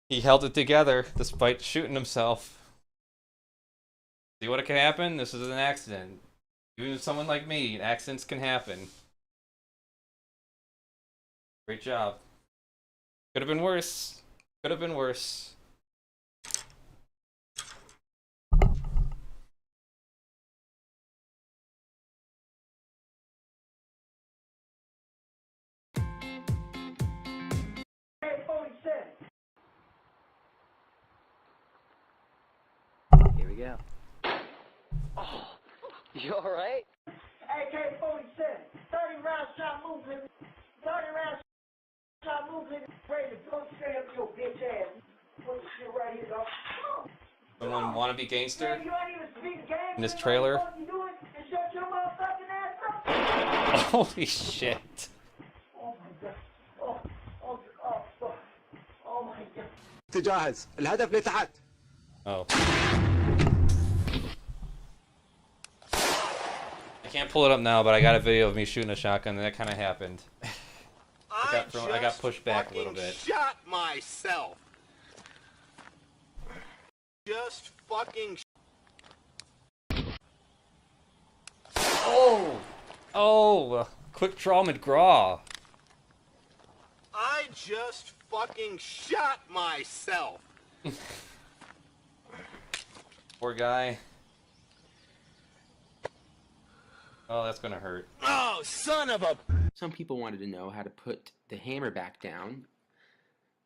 He held it together despite shooting himself. See what can happen? This is an accident. Even with someone like me, accidents can happen. Great job. Could have been worse. Could have been worse. Here we go. Oh, you all right? AK-47, 30 round shot movement, 30 round shot movement, ready to go straight up your bitch ass. Put the shit right here, dog. Someone wannabe gangster Man, you ain't even speak game. in this trailer. What you doing? And shut your motherfucking ass up. Holy shit. Oh my god. Oh, fuck. تجهز الهدف لتحت. Oh. I can't pull it up now, but I got a video of me shooting a shotgun, and that kind of happened. I got pushed back a little bit. Shot myself. Just fucking. Oh! Oh! Quick draw McGraw. I just fucking shot myself. Poor guy. Oh, that's gonna hurt. Oh, son of a... Some people wanted to know how to put the hammer back down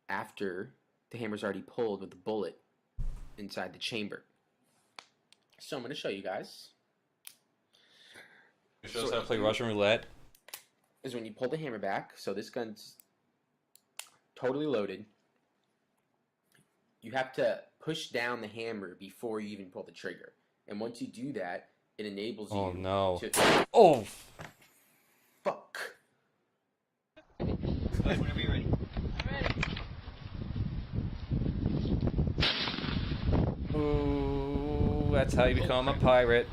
after the hammer's already pulled with the bullet inside the chamber. So I'm going to show you guys. It shows how to play Russian roulette. Is when you pull the hammer back, so this gun's totally loaded. You have to push down the hammer before you even pull the trigger. And once you do that, it enables you to... Oh! Fuck. Whenever you're ready. Ooh, that's how you become a pirate.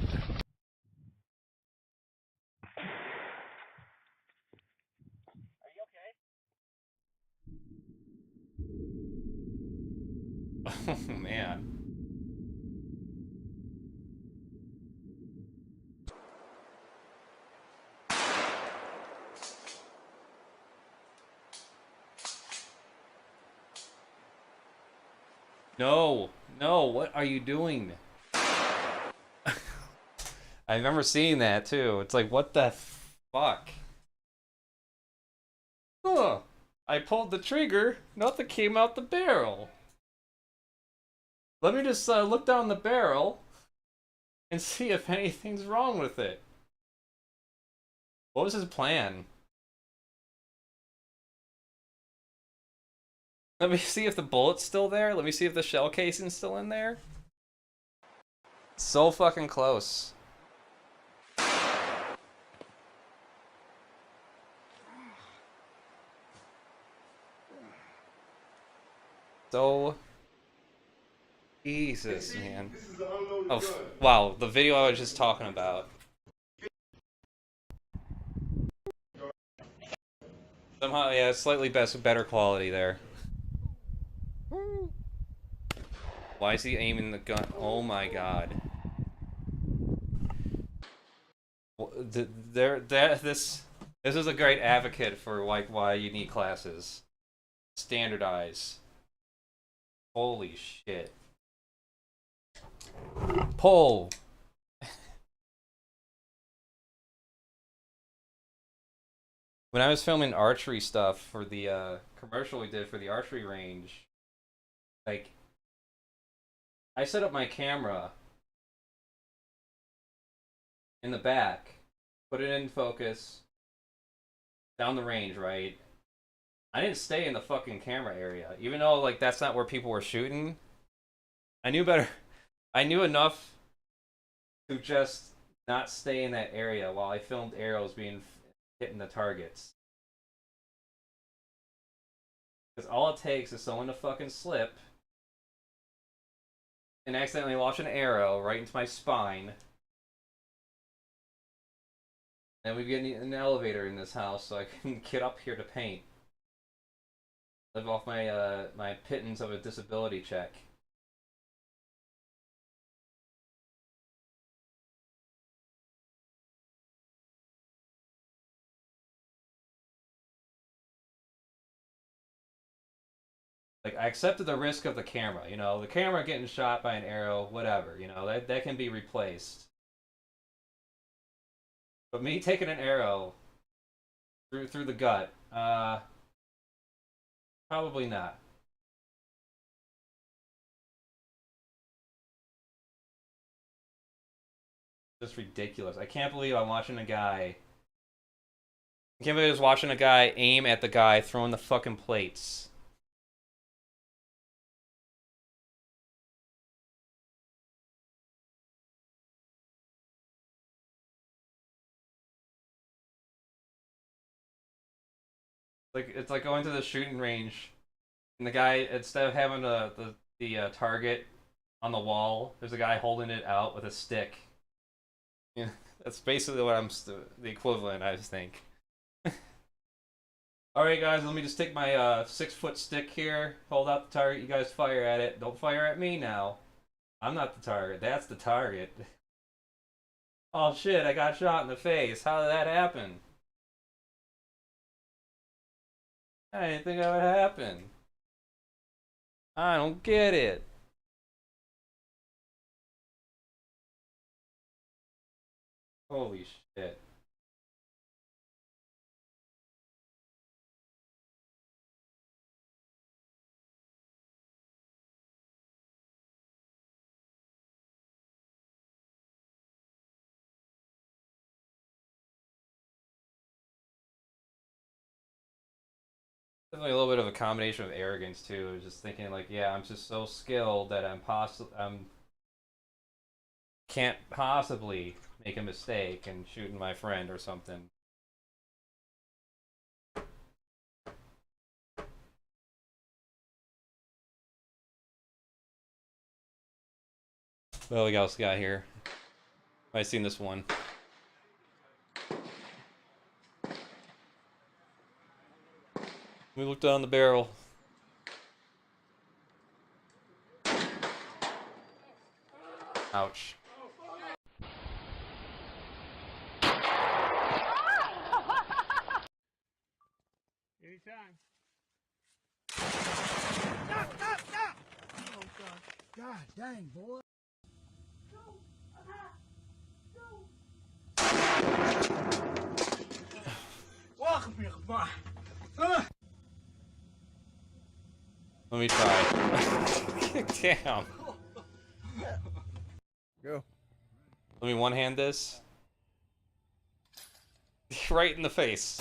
Oh, man. No, no, what are you doing? I remember seeing that too. It's like, what the fuck? Huh. I pulled the trigger, nothing came out the barrel. Let me just look down the barrel and see if anything's wrong with it. What was his plan? Let me see if the bullet's still there. Let me see if the shell casing's still in there. So fucking close. So... Jesus, man. Oh, wow, the video I was just talking about. Somehow, yeah, slightly better quality there. Why is he aiming the gun? Oh my god. This is a great advocate for like why you need classes. Standardize. Holy shit. Pull. When I was filming archery stuff for the commercial we did for the archery range, like, I set up my camera in the back, put it in focus, down the range, right? I didn't stay in the fucking camera area, even though, like, that's not where people were shooting. I knew better. I knew enough to just not stay in that area while I filmed arrows being hitting the targets. Because all it takes is someone to fucking slip and accidentally launch an arrow right into my spine. And we get an elevator in this house so I can get up here to paint. Live off my my pittance of a disability check. Like, I accepted the risk of the camera, you know, the camera getting shot by an arrow, whatever, you know, that can be replaced. But me taking an arrow through the gut, probably not. Just ridiculous. I can't believe I'm watching a guy. I can't believe I was watching a guy aim at the guy throwing the fucking plates. Like, it's like going to the shooting range And the guy, instead of having the target on the wall, there's a guy holding it out with a stick. Yeah, that's basically what the equivalent, I think. Alright guys, let me just take my 6-foot stick here, hold out the target, you guys fire at it. Don't fire at me now. I'm not the target, that's the target. Oh shit, I got shot in the face. How did that happen? I didn't think that would happen. I don't get it. Holy shit. Definitely a little bit of a combination of arrogance too. Just thinking like, yeah, I'm just so skilled that I'm can't possibly make a mistake and shooting my friend or something. What else we got here? I've seen this one. We look down the barrel. Ouch. Anytime. Stop, stop, stop! Oh, God. God dang, boy. Welcome here, boy. Let me try. Damn. Go. Let me one-hand this. Right in the face.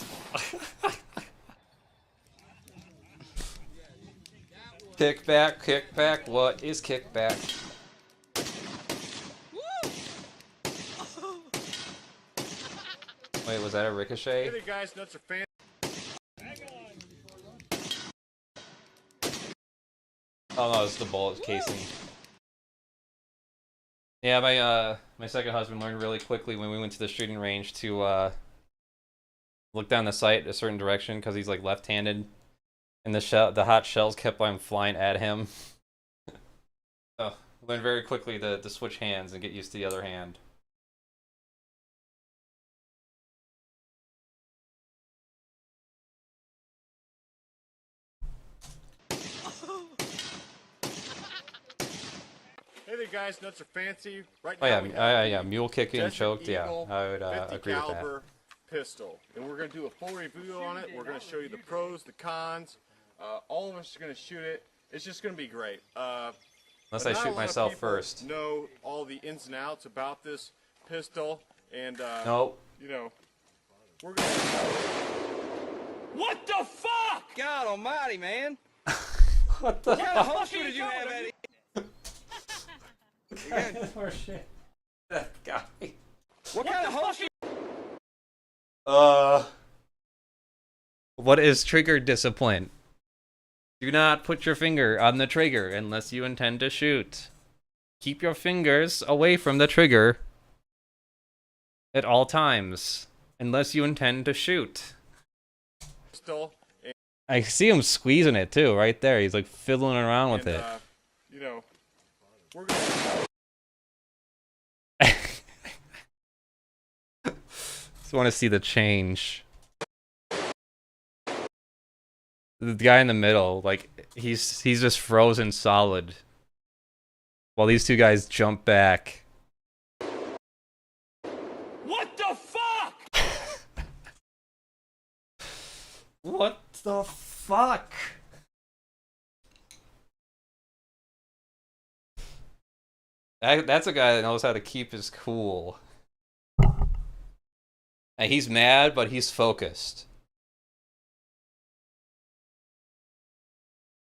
Kickback, kickback. What is kickback? Wait, was that a ricochet? Hey there, guys, nuts are fan. Oh no, it's the bullet casing. Yeah, my second husband learned really quickly when we went to the shooting range to look down the sight a certain direction because he's like left-handed, and the hot shells kept on flying at him. So learned very quickly to switch hands and get used to the other hand. Hey there, guys, nuts are fancy. Right Oh now we have yeah, the mule kicking and Desert choked. Yeah, Eagle I would 50 agree with that. caliber pistol, and we're going to do a full review on it. We're going to show you the pros, the cons. All of us are going to shoot it. It's just going to be great. Unless I shoot myself first. Know all the ins and outs about this pistol, and Nope. you know, we're going to. What the fuck? God almighty, man. What the What kind of fuck? holster did you have, Eddie? Oh shit. That guy. What kind of holster? What is trigger discipline? Do not put your finger on the trigger unless you intend to shoot. Keep your fingers away from the trigger at all times unless you intend to shoot. Pistol, I see him squeezing it too, right there. He's like fiddling around with it. You know, we're going to. Just want to see the change. The guy in the middle, like he's just frozen solid, while these two guys jump back. What the fuck? What the fuck? That's a guy that knows how to keep his cool. And he's mad, but he's focused.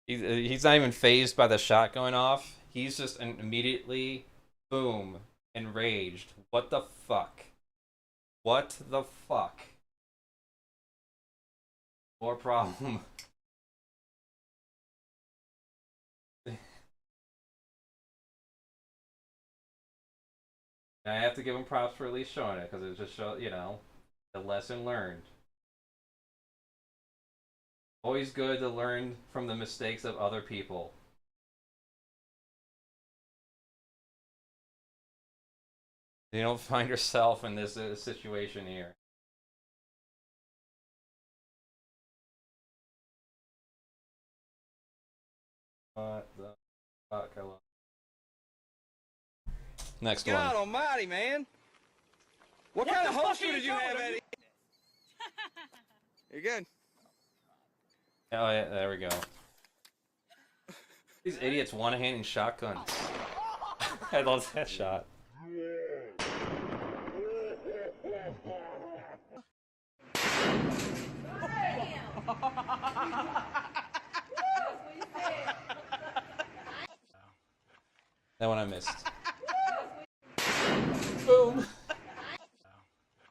He's not even phased by the shot going off. He's just immediately, boom, enraged. What the fuck? What the fuck? More problem. And I have to give him props for at least showing it, because it just shows, you know, the lesson learned. Always good to learn from the mistakes of other people. You don't find yourself in this situation here. What the fuck? I love. Next one. God almighty, man. What kind of holster did you have, Eddie? You're good. Oh yeah, there we go. These idiots one-handing shotguns. I love that shot. That one I missed. Boom.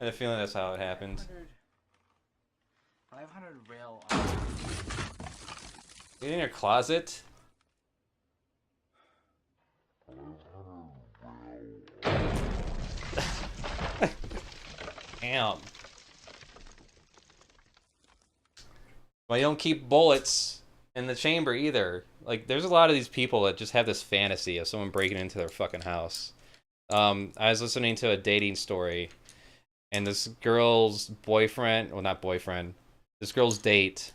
I had a feeling that's how it happened. 500 rail. Get in your closet. Damn. Well, you don't keep bullets in the chamber either. Like, there's a lot of these people that just have this fantasy of someone breaking into their fucking house. I was listening to a dating story, and this girl's boyfriend, well, not boyfriend, this girl's date,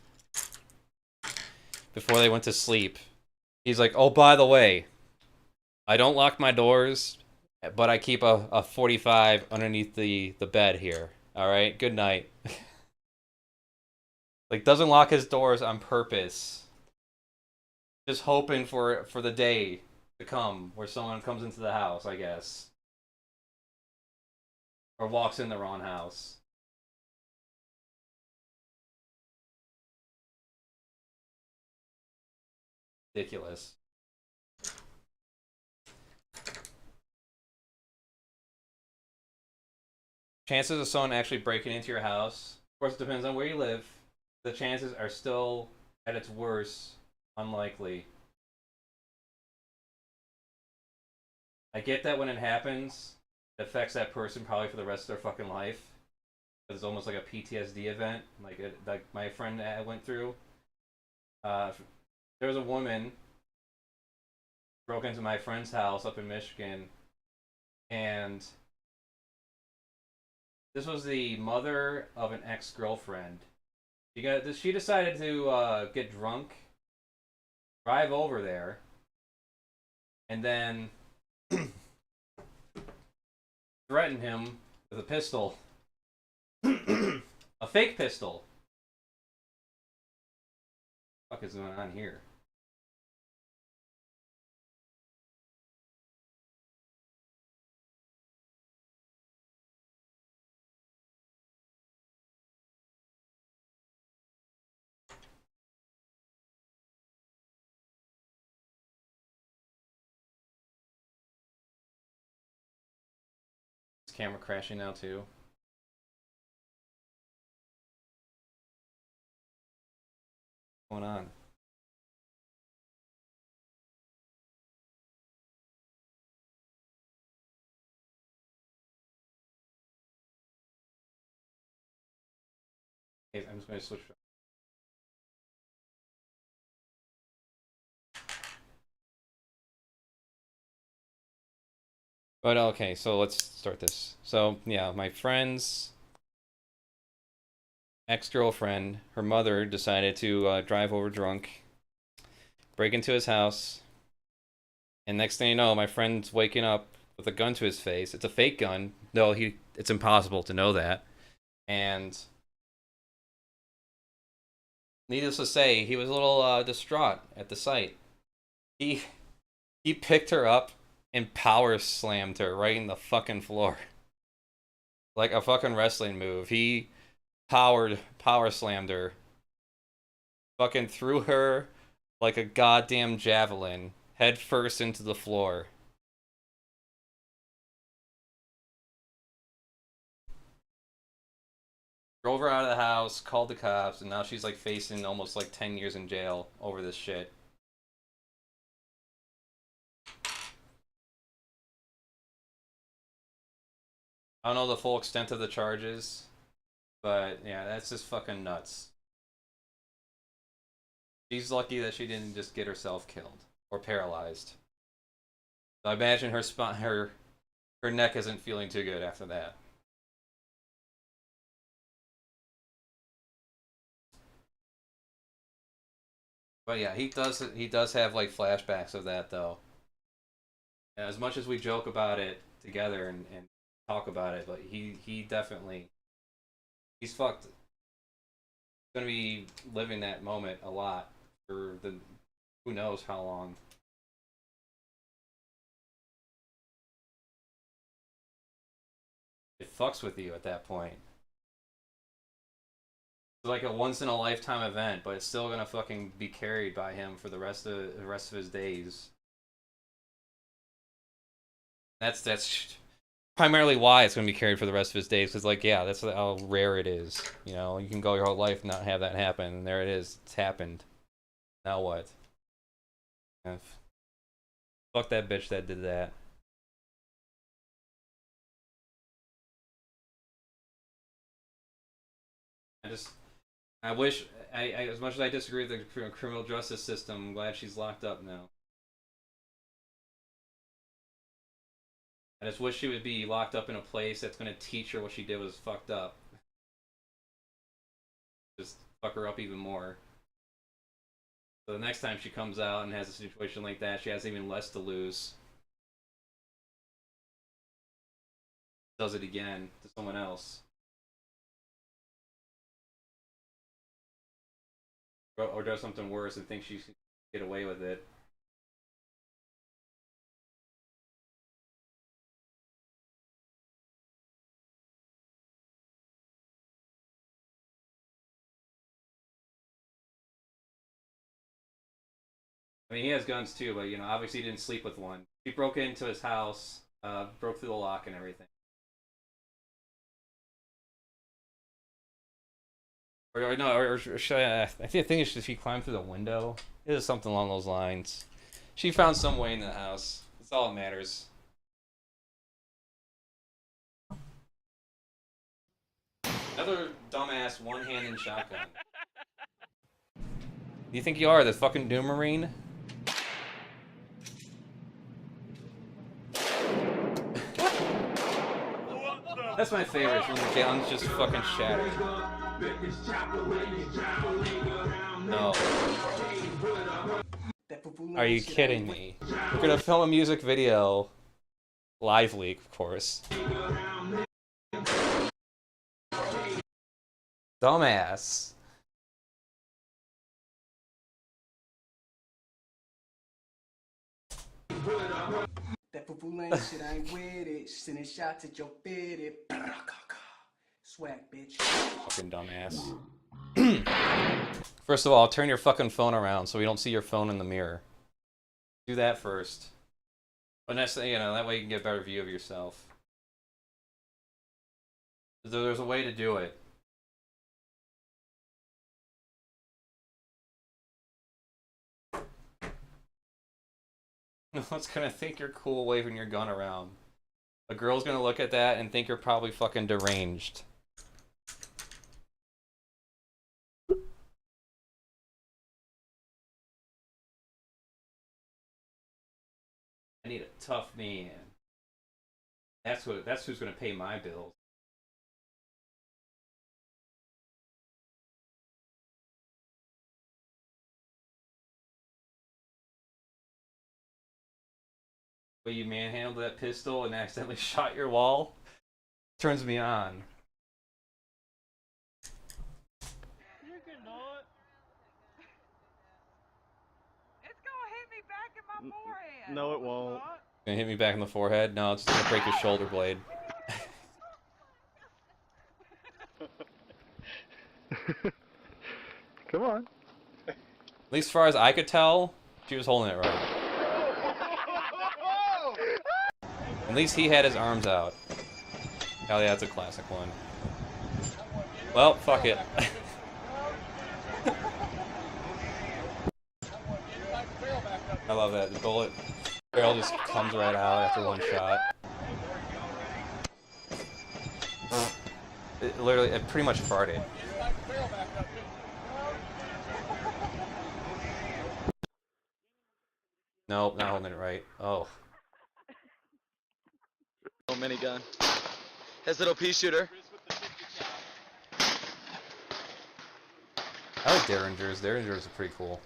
before they went to sleep, he's like, oh, by the way, I don't lock my doors, but I keep a 45 underneath the bed here. All right, good night. Like, doesn't lock his doors on purpose. Just hoping for the day to come where someone comes into the house, I guess. Or walks in the wrong house. Ridiculous. Chances of someone actually breaking into your house, of course it depends on where you live. The chances are still, at its worst, unlikely. I get that when it happens, it affects that person probably for the rest of their fucking life. It's almost like a PTSD event, like my friend went through. There was a woman broke into my friend's house up in Michigan, and this was the mother of an ex-girlfriend. She decided to get drunk, drive over there, and then threaten him with a pistol. A fake pistol. What the fuck is going on here? Is camera crashing now too? What's going on? Okay, I'm just going to switch. But okay, so let's start this. So yeah, my friend's ex-girlfriend, her mother decided to drive over drunk, break into his house, and next thing you know, my friend's waking up with a gun to his face. It's a fake gun. No, it's impossible to know that. And needless to say, he was a little distraught at the sight. He picked her up and power slammed her right in the fucking floor. Like a fucking wrestling move. He power slammed her. Fucking threw her like a goddamn javelin, head first into the floor. Drove her out of the house, called the cops, and now she's like facing almost like 10 years in jail over this shit. I don't know the full extent of the charges, but yeah, that's just fucking nuts. She's lucky that she didn't just get herself killed or paralyzed. So I imagine her neck isn't feeling too good after that. But yeah, he does have like flashbacks of that though. And as much as we joke about it together and talk about it, but he definitely he's fucked. Gonna be living that moment a lot for the who knows how long. It fucks with you at that point. It's like a once in a lifetime event, but it's still gonna fucking be carried by him for the rest of his days. That's primarily why it's gonna be carried for the rest of his days, because like yeah, that's how rare it is. You know, you can go your whole life and not have that happen, and there it is. It's happened. Now what? Fuck that bitch that did that. I wish, as much as I disagree with the criminal justice system, I'm glad she's locked up now. I just wish she would be locked up in a place that's going to teach her what she did was fucked up. Just fuck her up even more. So the next time she comes out and has a situation like that, she has even less to lose. Does it again to someone else. Or does something worse and thinks she can get away with it. I mean, he has guns too, but you know, obviously he didn't sleep with one. He broke into his house, broke through the lock and everything. Or no, or should I think should she climb through the window? It is something along those lines. She found some way in the house. That's all that matters. Another dumbass one-handed shotgun. You think you are the fucking Doom Marine? That's my favorite when the guns just fucking shatter. No. Are you kidding me? We're gonna film a music video. Live leak, of course. Dumbass. That fool shit, I ain't with it. Sending shots at your fitted. Swag, bitch. Fucking dumbass. First of all, turn your fucking phone around so we don't see your phone in the mirror. Do that first. But next, you know, that way you can get a better view of yourself. There's a way to do it. No one's gonna think you're cool waving your gun around. A girl's gonna look at that and think you're probably fucking deranged. I need a tough man. That's who's gonna pay my bills. Way you manhandled that pistol and accidentally shot your wall turns me on. You cannot. It's gonna hit me back in my forehead. No, it won't. Gonna hit me back in the forehead? No, it's gonna break your shoulder blade. Come on. At least as far as I could tell, she was holding it right. At least he had his arms out. Oh yeah, that's a classic one. Well, fuck it. I love that. The bullet barrel just comes right out after one shot. literally, it pretty much farted. Nope, not holding it right. Oh. Oh, minigun. His little pea shooter. I like Derringers. Derringers are pretty cool.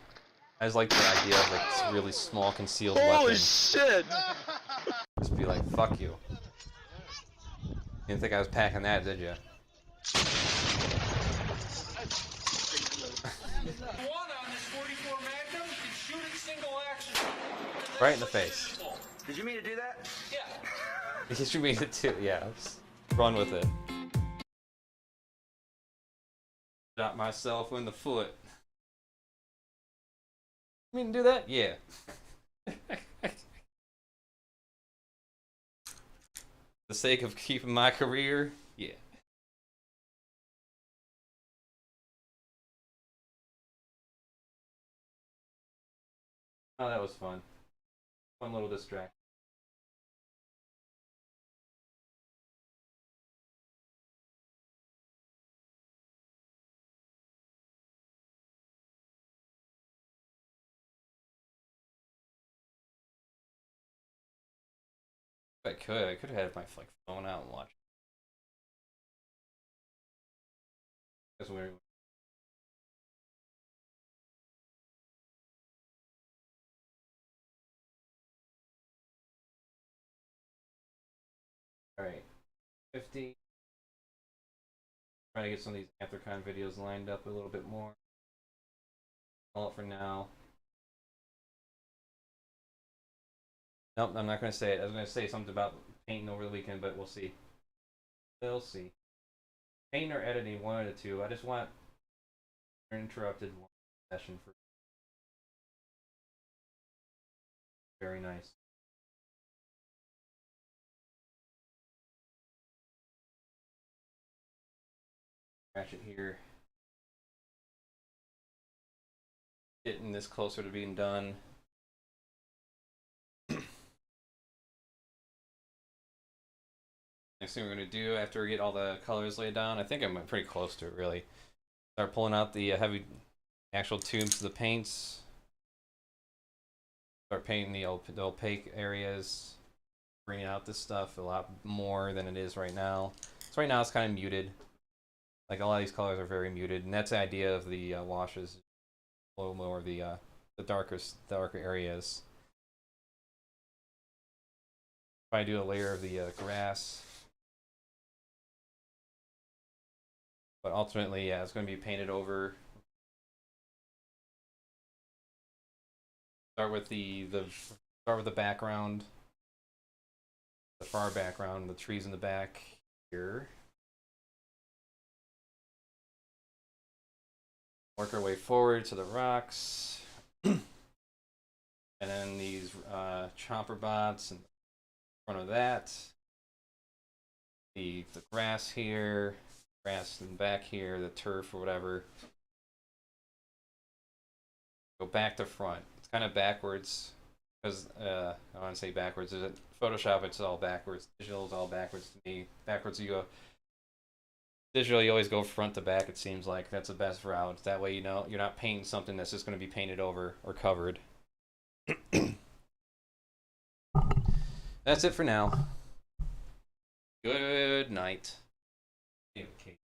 I just like the idea of like this really small concealed weapon. Holy shit! Just be like, fuck you. You didn't think I was packing that, did you? Right in the face. Did you mean to do that? Yeah. Because you made it too, yeah. Just run with it. Shot myself in the foot. You mean to do that? Yeah. For the sake of keeping my career? Yeah. Oh, that was fun. Fun little distraction. I could have had my like phone out and watched. That's weird. Alright. 50. Trying to get some of these Anthrocon videos lined up a little bit more. All for now. Nope, I'm not going to say it. I was going to say something about painting over the weekend, but we'll see. We'll see. Painting or editing, one of the two. I just want uninterrupted session for. Very nice. Ratchet here. Getting this closer to being done. Next thing we're going to do after we get all the colors laid down, I think I'm pretty close to it really. Start pulling out the heavy actual tubes of the paints. Start painting the opaque areas. Bringing out this stuff a lot more than it is right now. So right now it's kind of muted. Like a lot of these colors are very muted, and that's the idea of the washes. A little more of the darker areas. If I do a layer of the grass. But ultimately, yeah, it's going to be painted over. Start with the background, the far background, the trees in the back here. Work our way forward to the rocks, and then these chomper bots in front of that. The grass here. Grass in the back here, the turf or whatever. Go back to front. It's kind of backwards because I want to say backwards. Is it Photoshop? It's all backwards. Digital is all backwards to me. Backwards you go. Digital you always go front to back. It seems like that's the best route. That way you know you're not painting something that's just going to be painted over or covered. That's it for now. Good night. Okay.